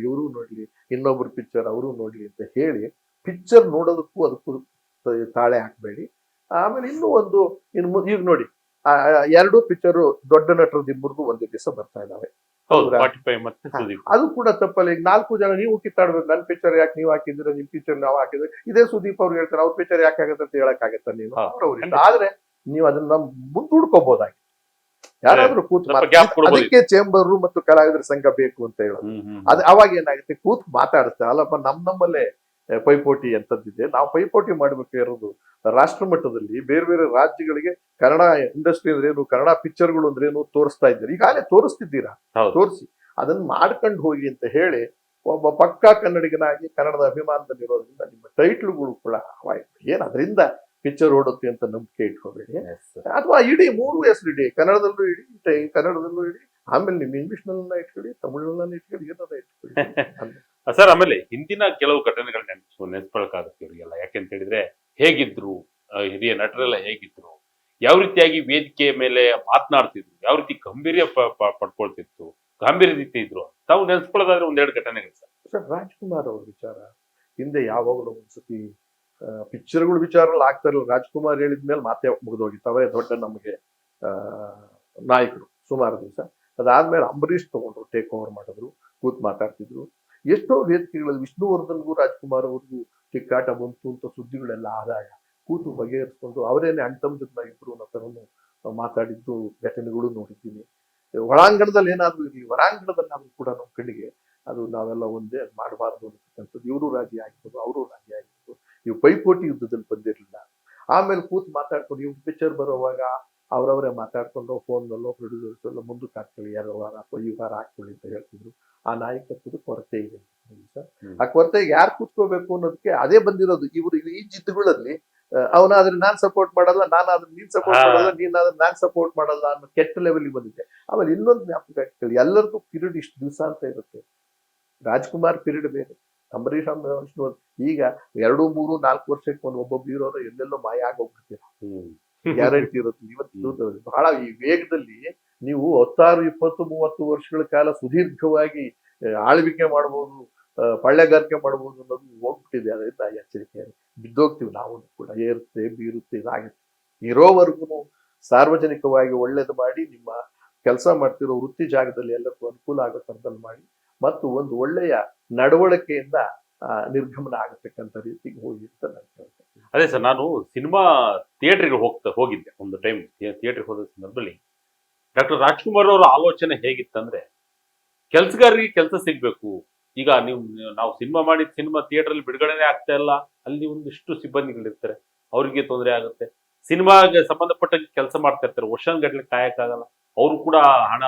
ಇವರು ನೋಡ್ಲಿ, ಇನ್ನೊಬ್ರು ಪಿಕ್ಚರ್ ಅವರು ನೋಡ್ಲಿ ಅಂತ ಹೇಳಿ ಪಿಕ್ಚರ್ ನೋಡೋದಕ್ಕೂ ಅದಕ್ಕೂ ತಾಳೆ ಹಾಕ್ಬೇಡಿ. ಆಮೇಲೆ ಇನ್ನೂ ಒಂದು ಈಗ ನೋಡಿ, 2 ಪಿಕ್ಚರು ದೊಡ್ಡ ನಟರದ್ದು ಇಬ್ಬರದು ಒಂದೇ ದಿವಸ ಬರ್ತಾ ಇದಾವೆ. ಅದು ಕೂಡ ತಪ್ಪಲ್ಲ. ಈಗ 4 ಜನ ನೀವು ಕಿತ್ತಾಡ್ಬೇಕು, ನನ್ ಪಿಕ್ಚರ್ ಯಾಕೆ ನೀವು ಹಾಕಿದ್ರೆ, ನಿಮ್ ಪಿಕ್ಚರ್ ನಾವು ಹಾಕಿದ್ರೆ. ಇದೇ ಸುದೀಪ್ ಅವ್ರು ಹೇಳ್ತಾರೆ ಅವ್ರ ಪಿಕ್ಚರ್ ಯಾಕೆ ಆಗತ್ತೆ ಅಂತ ಹೇಳಕ್ ಆಗತ್ತ ನೀವು? ಆದ್ರೆ ನೀವು ಅದನ್ನ ಮುಂದೂಡ್ಕೋಬಹುದಾಗಿ ಯಾರಾದ್ರೂ ಕೂತ್ ಅದಕ್ಕೆ ಚೇಂಬರ್ ಮತ್ತು ಕಲಾವಿದರ ಸಂಘ ಬೇಕು ಅಂತ ಹೇಳೋದು. ಅವಾಗ ಏನಾಗುತ್ತೆ, ಕೂತ್ ಮಾತಾಡುತ್ತೆ. ಅಲ್ಲಪ್ಪ ನಮ್ಮಲ್ಲೇ ಪೈಪೋಟಿ ಅಂತದ್ದಿದೆ, ನಾವು ಪೈಪೋಟಿ ಮಾಡ್ಬೇಕು ಇರೋದು ರಾಷ್ಟ್ರ ಮಟ್ಟದಲ್ಲಿ. ಬೇರೆ ಬೇರೆ ರಾಜ್ಯಗಳಿಗೆ ಕನ್ನಡ ಇಂಡಸ್ಟ್ರಿ ಅಂದ್ರೇನು, ಕನ್ನಡ ಪಿಕ್ಚರ್ಗಳು ಅಂದ್ರೇನು ತೋರಿಸ್ತಾ ಇದ್ದೀರಿ. ಈಗಾಗಲೇ ತೋರಿಸ್ತಿದ್ದೀರಾ, ತೋರಿಸಿ ಅದನ್ನ ಮಾಡ್ಕೊಂಡು ಹೋಗಿ ಅಂತ ಹೇಳಿ ಒಬ್ಬ ಪಕ್ಕಾ ಕನ್ನಡಿಗನಾಗಿ ಕನ್ನಡದ ಅಭಿಮಾನದಲ್ಲಿರೋದ್ರಿಂದ ನಿಮ್ಮ ಟೈಟ್ಲ್ಗಳು ಕೂಡ ಏನ್ ಅದರಿಂದ ಪಿಕ್ಚರ್ ಓಡುತ್ತೆ ಅಂತ ನಂಬಿಕೆ ಇಟ್ಕೋಬೇಡಿ. ಅಥವಾ ಇಡೀ 3 ಹೆಸರು ಇಡಿ, ಕನ್ನಡದಲ್ಲೂ ಇಡಿ, ಕನ್ನಡದಲ್ಲೂ ಇಡಿ, ಆಮೇಲೆ ನಿಮ್ ಇಂಗ್ಲಿಷ್ ನಲ್ಲ ಇಟ್ಕೊಳ್ಳಿ, ತಮಿಳ್ನಲ್ಲಿ ಇಟ್ಕೊಳ್ಳಿ, ಏನಾರ ಇಟ್ಕೊಳ್ಳಿ ಸರ್. ಆಮೇಲೆ ಹಿಂದಿನ ಕೆಲವು ಘಟನೆಗಳು ನೆನೆಸ್ಕೊಳಕಾಗುತ್ತೆ ಇವರಿಗೆಲ್ಲ. ಯಾಕೆಂತ ಹೇಳಿದ್ರೆ, ಹೇಗಿದ್ರು ಹಿರಿಯ ನಟರೆಲ್ಲ ಹೇಗಿದ್ರು, ಯಾವ ರೀತಿಯಾಗಿ ವೇದಿಕೆಯ ಮೇಲೆ ಮಾತನಾಡ್ತಿದ್ರು, ಯಾವ ರೀತಿ ಗಂಭೀರ್ಯ ಪಡ್ಕೊಳ್ತಿತ್ತು, ಗಾಂಭೀರ್ಯ ರೀತಿ ಇದ್ರು, ತಾವು ನೆನೆಸ್ಕೊಳ್ಳೋದಾದ್ರೆ 1-2 ಘಟನೆಗಳು ಸರ್. ರಾಜ್ಕುಮಾರ್ ಅವ್ರ ವಿಚಾರ ಹಿಂದೆ ಯಾವಾಗಲೂ ಒಂದ್ಸತಿ ಪಿಕ್ಚರ್ಗಳ ವಿಚಾರದಲ್ಲಿ ಆಗ್ತಾ ಇರಲಿಲ್ಲ. ರಾಜ್ಕುಮಾರ್ ಹೇಳಿದ್ಮೇಲೆ ಮಾತೇ ಮುಗಿದೋಗಿತ್ತು. ಅವರೇ ದೊಡ್ಡ ನಮಗೆ ನಾಯಕರು ಸುಮಾರು ದಿವಸ. ಅದಾದ್ಮೇಲೆ ಅಂಬರೀಷ್ ತಗೊಂಡ್ರು, ಟೇಕ್ ಓವರ್ ಮಾಡಿದ್ರು, ಕೂತ್ ಮಾತಾಡ್ತಿದ್ರು. ಎಷ್ಟೋ ವೇದಿಕೆಗಳಲ್ಲಿ ವಿಷ್ಣುವರ್ಧನ್ಗೂ ರಾಜ್ಕುಮಾರ್ ಅವ್ರಿಗೂ ಕಿಕ್ಕಾಟ ಬಂತು ಅಂತ ಸುದ್ದಿಗಳೆಲ್ಲ ಆದಾಗ ಕೂತು ಬಗೆಹರಿಸ್ಕೊಂಡು ಅವರೇನೆ ಅಣ್ತಮ್ಮನ ಇಬ್ರು ನಟರನ್ನು ಮಾತಾಡಿದ್ದು ಘಟನೆಗಳು ನೋಡಿದ್ದೀನಿ. ಒಳಾಂಗಣದಲ್ಲಿ ಏನಾದ್ರೂ ಇರಲಿ, ಹೊರಾಂಗಣದಲ್ಲಾದ್ರೂ ಕೂಡ ನಮ್ಮ ಕಣ್ಣಿಗೆ ಅದು ನಾವೆಲ್ಲ ಒಂದೇ, ಅದು ಮಾಡಬಾರ್ದು ಅನ್ನತಕ್ಕಂಥದ್ದು. ಇವರು ರಾಜಿ ಆಗಿರ್ಬೋದು, ಅವರು ರಾಜಿ ಆಗಿರ್ಬೋದು. ಇವು ಪೈಪೋಟಿ ಯುದ್ಧದಲ್ಲಿ ಬಂದಿರಲಿಲ್ಲ. ಆಮೇಲೆ ಕೂತ್ ಮಾತಾಡ್ಕೊಂಡು ಇವ್ರು ಪಿಕ್ಚರ್ ಬರೋವಾಗ ಅವರವರೇ ಮಾತಾಡ್ಕೊಂಡು ಫೋನ್ನಲ್ಲೋ ಪ್ರೊಡ್ಯೂಸರ್ಸ್ ಎಲ್ಲ ಮುಂದಕ್ಕೆ ಹಾಕ್ಕೊಳ್ಳಿ, 2 ವಾರ ಅಥವಾ ಈ ವಾರ ಹಾಕ್ಕೊಳ್ಳಿ ಅಂತ ಹೇಳ್ತಿದ್ರು. ಆ ನಾಯಕತ್ವದ ಕೊರತೆ ಇದೆ ಸರ್. ಆ ಕೊರತೆಗೆ ಯಾರು ಕೂತ್ಕೋಬೇಕು ಅನ್ನೋದಕ್ಕೆ ಅದೇ ಬಂದಿರೋದು. ಇವರು ಈ ಜಿದ್ದುಗಳಲ್ಲಿ ಅವನಾದ್ರೆ ನಾನ್ ಸಪೋರ್ಟ್ ಮಾಡಲ್ಲ, ನಾನಾದ್ರೆ ನೀನ್ ಸಪೋರ್ಟ್ ಮಾಡಲ್ಲ, ನೀನಾದ್ರೆ ನಾನ್ ಸಪೋರ್ಟ್ ಮಾಡಲ್ಲ ಅನ್ನೋ ಕೆಟ್ಟ ಲೆವೆಲ್ಗೆ ಬಂದಿದೆ. ಆಮೇಲೆ ಇನ್ನೊಂದು ಜ್ಞಾಪಕ ಇಟ್ಕೊಳ್ಳಿ, ಎಲ್ಲರಿಗೂ ಪೀರಿಯಡ್ ಇಷ್ಟು ದಿವಸ ಅಂತ ಇರುತ್ತೆ. ರಾಜ್ಕುಮಾರ್ ಪೀರಿಯಡ್ ಬೇರೆ, ಅಂಬರೀಷ್ ಈಗ 2, 3, 4 ವರ್ಷಕ್ಕೆ ಒಬ್ಬೊಬ್ಬ ಹೀರೋರು ಎಲ್ಲೆಲ್ಲೋ ಮಾಯ ಆಗೋಗ್ಬಿಡ್ತೀರ, ಗ್ಯಾರಂಟಿ ಇರುತ್ತೆ. ಇವತ್ತು ಬಹಳ ಈ ವೇಗದಲ್ಲಿ ನೀವು 16, 20, 30 ವರ್ಷಗಳ ಕಾಲ ಸುದೀರ್ಘವಾಗಿ ಆಳ್ವಿಕೆ ಮಾಡ್ಬೋದು, ಪಳ್ಳೆಗಾರಿಕೆ ಮಾಡ್ಬೋದು ಅನ್ನೋದು ಹೋಗ್ಬಿಟ್ಟಿದೆ. ಅದರಿಂದ ಎಚ್ಚರಿಕೆ ಬಿದ್ದೋಗ್ತೀವಿ ನಾವು ಕೂಡ. ಏರುತ್ತೆ ಬೀರುತ್ತೆ, ಇದಾಗುತ್ತೆ. ಇರೋವರೆಗೂ ಸಾರ್ವಜನಿಕವಾಗಿ ಒಳ್ಳೇದು ಮಾಡಿ, ನಿಮ್ಮ ಕೆಲಸ ಮಾಡ್ತಿರೋ ವೃತ್ತಿ ಜಾಗದಲ್ಲಿ ಎಲ್ಲರಿಗೂ ಅನುಕೂಲ ಆಗೋ ಥರದಲ್ಲಿ ಮಾಡಿ, ಮತ್ತು ಒಂದು ಒಳ್ಳೆಯ ನಡವಳಿಕೆಯಿಂದ ನಿರ್ಗಮನ ಆಗತಕ್ಕಂಥ ರೀತಿಗೆ ಹೋಗಿ ಅಂತ ನಾನು ಹೇಳ್ತೇನೆ. ಅದೇ ಸರ್, ನಾನು ಸಿನಿಮಾ ಥಿಯೇಟರ್ಗೆ ಹೋಗಿದ್ದೆ ಒಂದು ಟೈಮ್. ಥಿಯೇಟರ್ಗೆ ಹೋದ ಸಂದರ್ಭದಲ್ಲಿ ಡಾಕ್ಟರ್ ರಾಜ್ಕುಮಾರ್ ಅವರ ಆಲೋಚನೆ ಹೇಗಿತ್ತಂದ್ರೆ, ಕೆಲ್ಸಗಾರರಿಗೆ ಕೆಲಸ ಸಿಗ್ಬೇಕು. ಈಗ ನಾವು ಸಿನಿಮಾ ಮಾಡಿದ ಸಿನಿಮಾ ಥಿಯೇಟರ್ ಅಲ್ಲಿ ಬಿಡುಗಡೆನೆ ಆಗ್ತಾ ಇಲ್ಲ, ಅಲ್ಲಿ ಒಂದಿಷ್ಟು ಸಿಬ್ಬಂದಿಗಳಿರ್ತಾರೆ, ಅವರಿಗೆ ತೊಂದರೆ ಆಗುತ್ತೆ. ಸಿನಿಮಾಗೆ ಸಂಬಂಧಪಟ್ಟ ಕೆಲಸ ಮಾಡ್ತಾ ಇರ್ತಾರೆ, ವರ್ಷಗಟ್ಟಲೆ ಕಾಯಕ್ಕಾಗಲ್ಲ. ಅವರು ಕೂಡ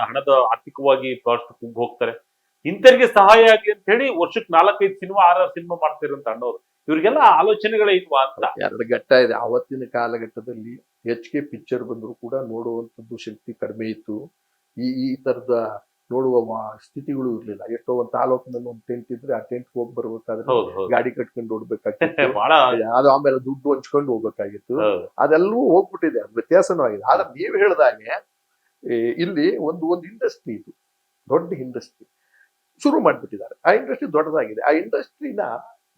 ಹಣದ ಆರ್ಥಿಕವಾಗಿ ಬಹಳಷ್ಟು ಕುಗ್ಗಿ ಹೋಗ್ತಾರೆ. ಇಂಥವ್ರಿಗೆ ಸಹಾಯ ಆಗಲಿ ಅಂತ ಹೇಳಿ ವರ್ಷಕ್ಕೆ 4-5 ಸಿನಿಮಾ 6 ಸಿನಿಮಾ ಮಾಡ್ತಿರಂತ ಅಣ್ಣವ್ರು. ಇವ್ರಿಗೆಲ್ಲ ಆಲೋಚನೆಗಳೇ ಇಲ್ವಾ ಅಂತ. 2 ಘಟ್ಟ ಇದೆ. ಆವತ್ತಿನ ಕಾಲಘಟ್ಟದಲ್ಲಿ ಹೆಚ್ಚಿಗೆ ಪಿಕ್ಚರ್ ಬಂದ್ರು ಕೂಡ ನೋಡುವಂಥದ್ದು ಶಕ್ತಿ ಕಡಿಮೆ ಇತ್ತು. ಈ ತರದ ನೋಡುವ ಸ್ಥಿತಿಗಳು ಇರ್ಲಿಲ್ಲ. ಎಷ್ಟೋ ಒಂದು ತಾಲೂಕಿನಲ್ಲಿ ಒಂದು ಟೆಂಟ್ ಇದ್ರೆ ಆ ಟೆಂಟ್ ಹೋಗಿ ಬರ್ಬೇಕಾದ್ರೆ ಗಾಡಿ ಕಟ್ಕೊಂಡು ಓಡ್ಬೇಕಾಗಿತ್ತು, ಅದು ಆಮೇಲೆ ದುಡ್ಡು ಹಂಚ್ಕೊಂಡು ಹೋಗ್ಬೇಕಾಗಿತ್ತು. ಅದೆಲ್ಲವೂ ಹೋಗ್ಬಿಟ್ಟಿದೆ, ಅದು ವ್ಯತ್ಯಾಸನೂ ಆಗಿದೆ. ಆದ್ರೆ ನೀವು ಹೇಳ್ದಾಗೆ ಇಲ್ಲಿ ಒಂದು ಇಂಡಸ್ಟ್ರಿ ಇದು, ದೊಡ್ಡ ಇಂಡಸ್ಟ್ರಿ ಶುರು ಮಾಡ್ಬಿಟ್ಟಿದ್ದಾರೆ. ಆ ಇಂಡಸ್ಟ್ರಿ ದೊಡ್ಡದಾಗಿದೆ. ಆ ಇಂಡಸ್ಟ್ರಿನ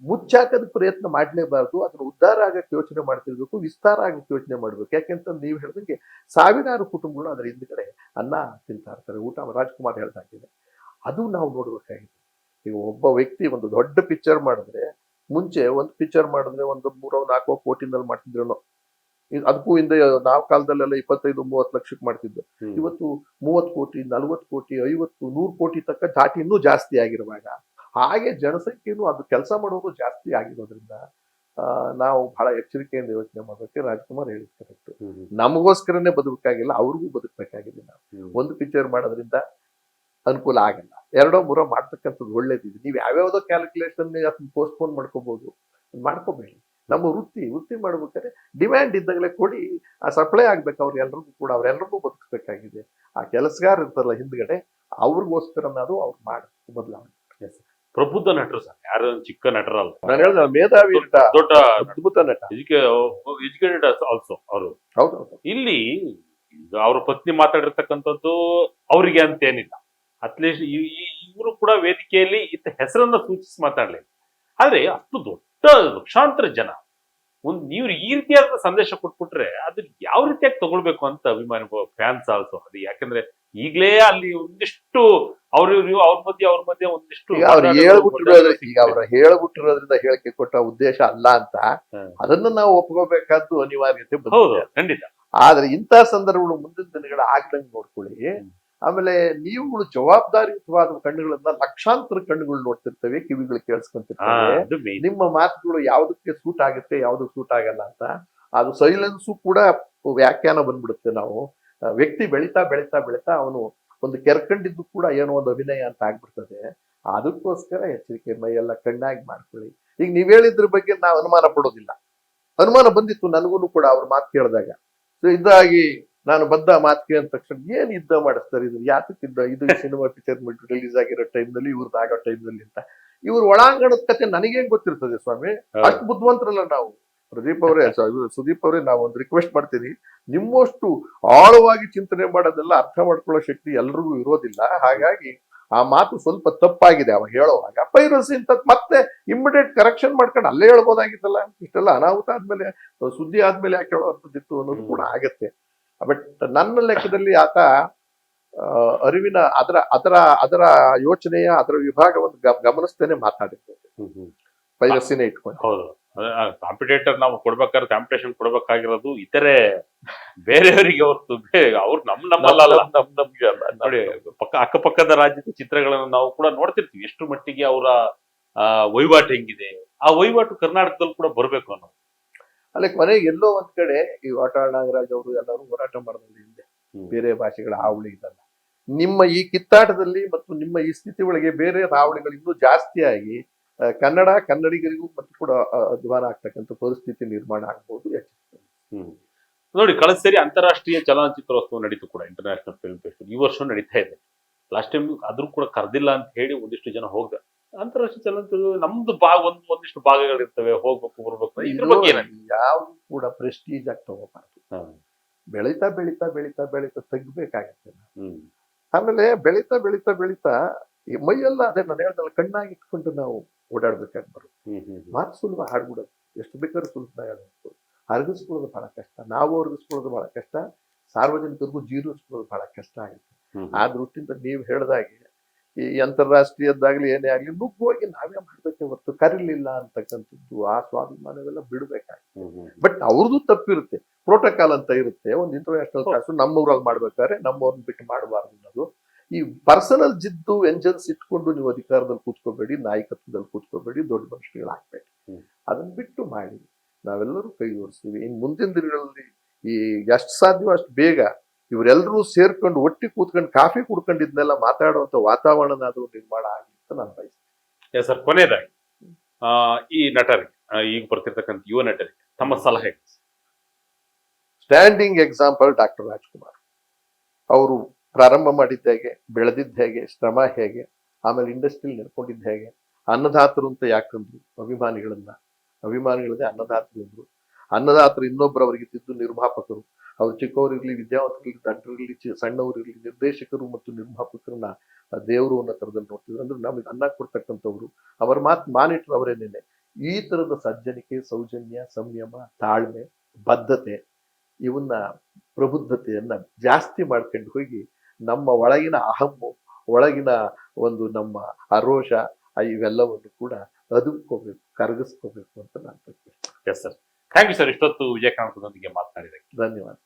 ಮುಚ್ಚಾಕದ ಪ್ರಯತ್ನ ಮಾಡಲೇಬಾರ್ದು. ಅದನ್ನ ಉದ್ಧಾರ ಆಗಕ್ಕೆ ಯೋಚನೆ ಮಾಡ್ತಿರ್ಬೇಕು, ವಿಸ್ತಾರ ಆಗಕ್ಕೆ ಯೋಚನೆ ಮಾಡ್ಬೇಕು. ಯಾಕೆಂತ ನೀವು ಹೇಳ್ದಂಗೆ ಸಾವಿರಾರು ಕುಟುಂಬಗಳು ಅದರ ಹಿಂದ್ಗಡೆ ಅನ್ನ ತಿಂತಾ ಇರ್ತಾರೆ. ಊಟ ರಾಜ್ಕುಮಾರ್ ಹೇಳ್ದಾಗಿದೆ, ಅದು ನಾವು ನೋಡ್ಬೇಕಾಗಿದೆ. ಈಗ ಒಬ್ಬ ವ್ಯಕ್ತಿ ಒಂದು ದೊಡ್ಡ ಪಿಕ್ಚರ್ ಮಾಡಿದ್ರೆ, ಮುಂಚೆ ಒಂದು ಪಿಕ್ಚರ್ ಮಾಡಿದ್ರೆ ಒಂದು 3-4 ಕೋಟಿನಲ್ಲಿ ಮಾಡ್ತಿದ್ರು. ಅದಕ್ಕೂ ಹಿಂದೆ ನಾವು ಕಾಲದಲ್ಲೆಲ್ಲ 25-30 ಲಕ್ಷಕ್ಕೆ ಮಾಡ್ತಿದ್ದು. ಇವತ್ತು 30 ಕೋಟಿ, 40 ಕೋಟಿ, 50, 100 ಕೋಟಿ ತಕ್ಕ ದಾಟಿ ಇನ್ನೂ ಜಾಸ್ತಿ ಆಗಿರುವಾಗ, ಹಾಗೆ ಜನಸಂಖ್ಯೆನೂ ಅದು ಕೆಲಸ ಮಾಡೋದು ಜಾಸ್ತಿ ಆಗಿರೋದ್ರಿಂದ ನಾವು ಬಹಳ ಎಚ್ಚರಿಕೆಯಿಂದ ಯೋಚನೆ ಮಾಡ್ಬೇಕು. ರಾಜ್ಕುಮಾರ್ ಹೇಳಿದ್ ಕರೆಕ್ಟ್. ನಮಗೋಸ್ಕರನೇ ಬದುಕಬೇಕಾಗಿಲ್ಲ, ಅವ್ರಿಗೂ ಬದುಕಬೇಕಾಗಿದೆ. ನಾವು ಒಂದು ಪಿಕ್ಚರ್ ಮಾಡೋದ್ರಿಂದ ಅನುಕೂಲ ಆಗಲ್ಲ. 2-3 ಮಾಡ್ತಕ್ಕಂಥದ್ದು ಒಳ್ಳೇದಿದೆ. ನೀವು ಯಾವ್ಯಾವ್ದೋ ಕ್ಯಾಲ್ಕುಲೇಷನ್ ಅದನ್ನ ಪೋಸ್ಟ್ಪೋನ್ ಮಾಡ್ಕೋಬಹುದು, ಮಾಡ್ಕೋಬೇಡಿ. ನಮ್ಮ ವೃತ್ತಿ ಮಾಡ್ಬೇಕಾದ್ರೆ ಡಿಮ್ಯಾಂಡ್ ಇದ್ದಾಗಲೇ ಕೊಡಿ, ಆ ಸಪ್ಲೈ ಆಗ್ಬೇಕು ಅವ್ರೆಲ್ರಿಗೂ ಕೂಡ. ಅವ್ರೆಲ್ರಿಗೂ ಬದುಕಬೇಕಾಗಿದೆ. ಆ ಕೆಲಸಗಾರ ಇರ್ತಾರಲ್ಲ ಹಿಂದ್ಗಡೆ, ಅವ್ರಿಗೋಸ್ಕರ ಅದು ಅವ್ರು ಮಾಡಬೇಕು ಬದಲಾವಣೆ. ಪ್ರಬುದ್ಧ ನಟರು ಸರ್, ಯಾರು ಚಿಕ್ಕ ನಟರಲ್ಲ. ನಾನು ಹೇಳ್ದ ಮೇಧಾವಿ ನಟ, ದೊಡ್ಡ ಅದ್ಭುತ ನಟ, ಎಜುಕೇಟೆಡ್ ಆಲ್ಸೋ ಅವರು. ಹೌದೌದು. ಇಲ್ಲಿ ಅವ್ರ ಪತ್ನಿ ಮಾತಾಡಿರ್ತಕ್ಕಂಥದ್ದು ಅವರಿಗೆ ಅಂತ ಏನಿಲ್ಲ. ಅಟ್ಲೀಸ್ಟ್ ಇವರು ಕೂಡ ವೇದಿಕೆಯಲ್ಲಿ ಇತ್ತ ಹೆಸರನ್ನ ಸೂಚಿಸಿ ಮಾತಾಡ್ಲಿಲ್ಲ. ಆದ್ರೆ ಅಷ್ಟು ದೊಡ್ಡ ಲಕ್ಷಾಂತರ ಜನ ನೀವು ಈ ರೀತಿಯಾದ ಸಂದೇಶ ಕೊಟ್ಬಿಟ್ರೆ ಅದು ಯಾವ ರೀತಿಯಾಗಿ ತಗೊಳ್ಬೇಕು ಅಂತ ಅಭಿಮಾನಿ ಫ್ಯಾನ್ಸ್ ಆಲ್ಸೋ. ಅದು ಯಾಕಂದ್ರೆ ಈಗಲೇ ಅಲ್ಲಿ ಒಂದಿಷ್ಟು ಅವ್ರ ಮಧ್ಯೆ ಒಂದಿಷ್ಟು ಅವ್ರು ಹೇಳ್ಬಿಟ್ಟಿರೋದ್ರಿಂದ ಹೇಳಿಕೆ ಕೊಟ್ಟ ಉದ್ದೇಶ ಅಲ್ಲ ಅಂತ ಅದನ್ನ ನಾವು ಒಪ್ಕೋಬೇಕಾದ್ದು ಅನಿವಾರ್ಯತೆ ಬಂದಿದೆ. ಖಂಡಿತ. ಆದ್ರೆ ಇಂಥ ಸಂದರ್ಭಗಳು ಮುಂದಿನ ದಿನಗಳ ಆಗ್ದಂಗೆ ನೋಡ್ಕೊಳ್ಳಿ. ಆಮೇಲೆ ನೀವುಗಳು ಜವಾಬ್ದಾರಿಯುತವಾದ ಕಣ್ಣುಗಳನ್ನ, ಲಕ್ಷಾಂತರ ಕಣ್ಣುಗಳು ನೋಡ್ತಿರ್ತವೆ, ಕಿವಿಗಳು ಕೇಳಿಸ್ಕೊಂತಿರ್ತವೆ. ನಿಮ್ಮ ಮಾತುಗಳು ಯಾವ್ದಕ್ಕೆ ಸೂಟ್ ಆಗುತ್ತೆ, ಯಾವ್ದಕ್ಕೆ ಸೂಟ್ ಆಗಲ್ಲ ಅಂತ. ಅದು ಸೈಲೆನ್ಸು ಕೂಡ ವ್ಯಾಖ್ಯಾನ ಬಂದ್ಬಿಡುತ್ತೆ. ನಾವು ವ್ಯಕ್ತಿ ಬೆಳಿತಾ ಬೆಳಿತಾ ಬೆಳಿತಾ ಅವನು ಒಂದು ಕೆರ್ಕಂಡಿದ್ದು ಕೂಡ ಏನೋ ಒಂದು ಅಭಿನಯ ಅಂತ ಆಗ್ಬಿಡ್ತದೆ. ಅದಕ್ಕೋಸ್ಕರ ಎಚ್ಚರಿಕೆ, ಮೈಯೆಲ್ಲ ಕಣ್ಣಾಗಿ ಮಾಡ್ಕೊಳ್ಳಿ. ಈಗ ನೀವ್ ಹೇಳಿದ್ರ ಬಗ್ಗೆ ನಾವು ಅನುಮಾನ ಪಡೋದಿಲ್ಲ. ಅನುಮಾನ ಬಂದಿತ್ತು ನನಗೂ ಕೂಡ ಅವ್ರ ಮಾತು ಕೇಳಿದಾಗ. ಸೊ ಇದಾಗಿ ನಾನು ಬದ್ದ ಮಾತು ಕೇಳಿದ ತಕ್ಷಣ ಏನ್ ಯುದ್ಧ ಮಾಡಿಸ್ತಾರೆ, ಇದು ಯಾತಕ್ಕಿದ್ದ, ಇದು ಸಿನಿಮಾ ಪಿಕ್ಚರ್ ರಿಲೀಸ್ ಆಗಿರೋ ಟೈಮ್ನಲ್ಲಿ, ಇವ್ರದ್ದು ಆಗೋ ಟೈಮ್ನಲ್ಲಿ ಅಂತ. ಇವ್ರ ಒಳಾಂಗಣದ ಕತೆ ನನಗೇನ್ ಗೊತ್ತಿರ್ತದೆ ಸ್ವಾಮಿ, ಅಷ್ಟು ಬುದ್ಧಿವಂತರಲ್ಲ ನಾವು. ಸುದೀಪ್ ಅವರೇ ನಾವು ಒಂದು ರಿಕ್ವೆಸ್ಟ್ ಮಾಡ್ತೀನಿ, ನಿಮ್ಮಷ್ಟು ಆಳವಾಗಿ ಚಿಂತನೆ ಮಾಡೋದೆಲ್ಲ ಅರ್ಥ ಮಾಡ್ಕೊಳ್ಳೋ ಶಕ್ತಿ ಎಲ್ರಿಗೂ ಇರೋದಿಲ್ಲ. ಹಾಗಾಗಿ ಆ ಮಾತು ಸ್ವಲ್ಪ ತಪ್ಪಾಗಿದೆ ಅವ ಹೇಳೋವಾಗ. ಪೈರಸಿ ಅಂತ ಮತ್ತೆ ಇಮಿಡಿಯೇಟ್ ಕರೆಕ್ಷನ್ ಮಾಡ್ಕೊಂಡು ಅಲ್ಲೇ ಹೇಳ್ಬೋದಾಗಿತ್ತಲ್ಲ. ಇಷ್ಟೆಲ್ಲ ಅನಾಹುತ ಆದ್ಮೇಲೆ, ಸುದ್ದಿ ಆದ್ಮೇಲೆ ಯಾಕೆ ಹೇಳೋದಿತ್ತು ಅನ್ನೋದು ಕೂಡ ಆಗತ್ತೆ. ಬಟ್ ನನ್ನ ಲೆಕ್ಕದಲ್ಲಿ ಆತ ಅರಿವಿನ ಅದರ ಅದರ ಅದರ ಯೋಚನೆಯ ಅದರ ವಿಭಾಗವನ್ನು ಗಮನಿಸ್ತೇನೆ ಮಾತಾಡಿರ್ತೇನೆ, ಪೈರಸಿನೇ ಇಟ್ಕೊಂಡು. ಹೌದು, ಕಾಂಪಿಟೇಟರ್ ನಾವು ಕೊಡ್ಬೇಕಾದ್ರೆ ಕಾಂಪಿಟೇಷನ್ ಕೊಡ್ಬೇಕಾಗಿರೋದು ಇತರೆ ಬೇರೆಯವರಿಗೆ ಹೊರತು ಅವ್ರು ನಮ್ಗೆ ನೋಡಿ. ಅಕ್ಕಪಕ್ಕದ ರಾಜ್ಯದ ಚಿತ್ರಗಳನ್ನು ನಾವು ಕೂಡ ನೋಡ್ತಿರ್ತೀವಿ, ಎಷ್ಟು ಮಟ್ಟಿಗೆ ಅವರ ವಹಿವಾಟು ಹೆಂಗಿದೆ. ಆ ವಹಿವಾಟು ಕರ್ನಾಟಕದಲ್ಲಿ ಕೂಡ ಬರ್ಬೇಕು ಅನ್ನೋದು. ಅಲ್ಲ, ಕೊನೆಗೆ ಎಲ್ಲೋ ಒಂದ್ ಕಡೆ ಈ ವಾಟಾಳ್ ನಾಗರಾಜ್ ಅವರು ಎಲ್ಲರೂ ಹೋರಾಟ ಮಾಡಿದ್ರು ಹಿಂದೆ, ಬೇರೆ ಭಾಷೆಗಳ ಹಾವಳಿ ಇದಲ್ಲ. ನಿಮ್ಮ ಈ ಕಿತ್ತಾಟದಲ್ಲಿ ಮತ್ತು ನಿಮ್ಮ ಈ ಸ್ಥಿತಿ ಒಳಗೆ ಬೇರೆ ಹಾವಳಿಗಳು ಇನ್ನೂ ಜಾಸ್ತಿ ಆಗಿ ಕನ್ನಡಿಗರಿಗೂ ಮತ್ತು ಕೂಡ ಅಧ್ವಾನ ಆಗ್ತಕ್ಕಂಥ ಪರಿಸ್ಥಿತಿ ನಿರ್ಮಾಣ ಆಗ್ಬಹುದು. ನೋಡಿ, ಕಳೆದ ಸರಿ ಅಂತಾರಾಷ್ಟ್ರೀಯ ಚಲನಚಿತ್ರೋತ್ಸವ ನಡೀತು ಕೂಡ, ಇಂಟರ್ನ್ಯಾಷನಲ್ ಫಿಲ್ಮ್ ಫೆಸ್ಟಿವಲ್. ಈ ವರ್ಷ ನಡೀತಾ ಇದೆ. ಲಾಸ್ಟ್ ಟೈಮ್ ಆದ್ರೂ ಕೂಡ ಕರೆದಿಲ್ಲ ಅಂತ ಹೇಳಿ ಒಂದಿಷ್ಟು ಜನ ಹೋಗ್ದ. ಅಂತಾರಾಷ್ಟ್ರೀಯ ಚಲನಚಿತ್ರ ನಮ್ದು ಒಂದಿಷ್ಟು ಭಾಗಗಳಿರ್ತವೆ, ಹೋಗ್ಬೇಕು ಬರ್ಬೇಕು. ಇದ್ರ ಬಗ್ಗೆ ಯಾವ್ದು ಕೂಡ ಪ್ರೆಸ್ಟೀಜ್ ಆಗಿ ತಗೋಬಾರ್ದು. ಬೆಳೀತಾ ಬೆಳೀತಾ ಬೆಳೀತಾ ಬೆಳೀತಾ ತೆಗ್ಬೇಕಾಗತ್ತೆ. ಆಮೇಲೆ ಬೆಳೀತಾ ಬೆಳೀತಾ ಬೆಳೀತಾ ಮೈಯೆಲ್ಲ ಅದೇ ನಾನು ಹೇಳ್ದಲ್ಲ, ಕಣ್ಣಾಗಿ ಇಟ್ಕೊಂಡು ನಾವು ಓಡಾಡ್ಬೇಕಾಗಿ ಬರುತ್ತೆ. ಮಾತು ಸುಲಭ, ಹಾಡ್ಬಿಡೋದು ಎಷ್ಟು ಬೇಕಾದ್ರೂ ಸುಲಭ ಹೇಳ್ಬೇಕು. ಅರಗಿಸ್ಕೊಳ್ಳೋದು ಬಹಳ ಕಷ್ಟ, ನಾವು ಅರಗಿಸ್ಕೊಳ್ಳೋದು ಬಹಳ ಕಷ್ಟ, ಸಾರ್ವಜನಿಕರಿಗೂ ಜೀರ್ಣಿಸ್ಕೊಳ್ಳೋದು ಬಹಳ ಕಷ್ಟ ಆಗುತ್ತೆ. ಆ ದೃಷ್ಟಿಯಿಂದ ನೀವು ಹೇಳ್ದಾಗೆ ಈ ಅಂತಾರಾಷ್ಟ್ರೀಯದ್ದಾಗ್ಲಿ ಏನೇ ಆಗ್ಲಿ ನುಗ್ಗೋಗಿ ನಾವೇ ಮಾಡ್ಬೇಕೆ ಹೊರತು ಕರೀಲಿಲ್ಲ ಅಂತಕ್ಕಂಥದ್ದು ಆ ಸ್ವಾಭಿಮಾನವೆಲ್ಲ ಬಿಡ್ಬೇಕಾಗುತ್ತೆ. ಬಟ್ ಅವ್ರದ್ದು ತಪ್ಪಿರುತ್ತೆ, ಪ್ರೋಟೋಕಾಲ್ ಅಂತ ಇರುತ್ತೆ. ಒಂದು ಇಂಟರ್ನ್ಯಾಷನಲ್ ಕ್ಲಾಸ್ ನಮ್ಮೂರಲ್ಲಿ ಮಾಡ್ಬೇಕಾದ್ರೆ ನಮ್ಮವ್ರನ್ನ ಬಿಟ್ಟು ಮಾಡಬಾರ್ದು ಅನ್ನೋದು. ಈ ಪರ್ಸನಲ್ ಜಿದ್ದು ವೆಂಜನ್ಸ್ ಇಟ್ಕೊಂಡು ನೀವು ಅಧಿಕಾರದಲ್ಲಿ ಕೂತ್ಕೋಬೇಡಿ, ನಾಯಕತ್ವದಲ್ಲಿ ಕೂತ್ಕೋಬೇಡಿ, ದೊಡ್ಡ ಮನುಷ್ಯಗಳಾಗ್ಬೇಡಿ. ಅದನ್ನ ಬಿಟ್ಟು ಮಾಡಿ. ನಾವೆಲ್ಲರೂ ಕೈ ಜೋಡಿಸ್ತೀವಿ. ಇನ್ನು ಮುಂದಿನ ದಿನಗಳಲ್ಲಿ ಈ ಎಷ್ಟು ಸಾಧ್ಯವೋ ಅಷ್ಟು ಬೇಗ ಇವರೆಲ್ಲರೂ ಸೇರ್ಕೊಂಡು ಒಟ್ಟಿ ಕೂತ್ಕೊಂಡು ಕಾಫಿ ಕುಡ್ಕೊಂಡಿದ್ನೆಲ್ಲ ಮಾತಾಡುವಂತ ವಾತಾವರಣನಾದ್ರೂ ನಿರ್ಮಾಣ ಆಗಲಿ ಅಂತ ನಾನು ಬಯಸ್ತೀನಿ. ಸರ್, ಕೊನೆಯದಾಗಿ ಈ ನಟರಿಗೆ, ಈಗ ಬರ್ತಿರ್ತಕ್ಕಂಥ ಯುವ ನಟರಿಗೆ ತಮ್ಮ ಸಲಹೆ? ಸ್ಟ್ಯಾಂಡಿಂಗ್ ಎಕ್ಸಾಂಪಲ್ ಡಾಕ್ಟರ್ ರಾಜ್ಕುಮಾರ್ ಅವರು ಪ್ರಾರಂಭ ಮಾಡಿದ್ದ ಹೇಗೆ, ಬೆಳೆದಿದ್ದ ಹೇಗೆ, ಶ್ರಮ ಹೇಗೆ, ಆಮೇಲೆ ಇಂಡಸ್ಟ್ರಿಯಲ್ಲಿ ನಡ್ಕೊಂಡಿದ್ದ ಹೇಗೆ, ಅನ್ನದಾತರು ಅಂತ ಯಾಕಂದ್ರು ಅಭಿಮಾನಿಗಳದೇ ಅನ್ನದಾತರು ಅಂದ್ರು. ಅನ್ನದಾತರು ಇನ್ನೊಬ್ಬರು ಅವರಿಗೆ ತಿದ್ದು ನಿರ್ಮಾಪಕರು. ಅವ್ರು ಚಿಕ್ಕವರಿರ್ಲಿ, ವಿದ್ಯಾವಂತರಿರ್ಲಿ, ದಡ್ಡರಿರ್ಲಿ, ಸಣ್ಣವರಿರ್ಲಿ, ನಿರ್ದೇಶಕರು ಮತ್ತು ನಿರ್ಮಾಪಕರನ್ನ ದೇವರು ಅನ್ನೋ ಥರದಲ್ಲಿ ನೋಡ್ತಿದ್ರು. ಅಂದ್ರೆ ನಮಗೆ ಅನ್ನ ಕೊಡ್ತಕ್ಕಂಥವ್ರು. ಅವರ ಮಾತು ಮಾನಿಟ್ರ್ ಅವರೇನೇನೆ. ಈ ತರದ ಸಜ್ಜನಿಕೆ, ಸೌಜನ್ಯ, ಸಂಯಮ, ತಾಳ್ಮೆ, ಬದ್ಧತೆ ಇವನ್ನ ಪ್ರಬುದ್ಧತೆಯನ್ನ ಜಾಸ್ತಿ ಮಾಡ್ಕೊಂಡು ಹೋಗಿ ನಮ್ಮ ಒಳಗಿನ ಅಹಮ್ಮು, ಒಳಗಿನ ಒಂದು ನಮ್ಮ ಆರೋಷ ಇವೆಲ್ಲವನ್ನು ಕೂಡ ಅದುಮ್ಕೋಬೇಕು, ಕರಗಿಸ್ಕೋಬೇಕು ಅಂತ ನಾನು yes sir, thank you sir. ಇಷ್ಟೊತ್ತು ವಿಜಯಕಾಂತದೊಂದಿಗೆ ಮಾತನಾಡಿದ್ದಕ್ಕೆ ಧನ್ಯವಾದ.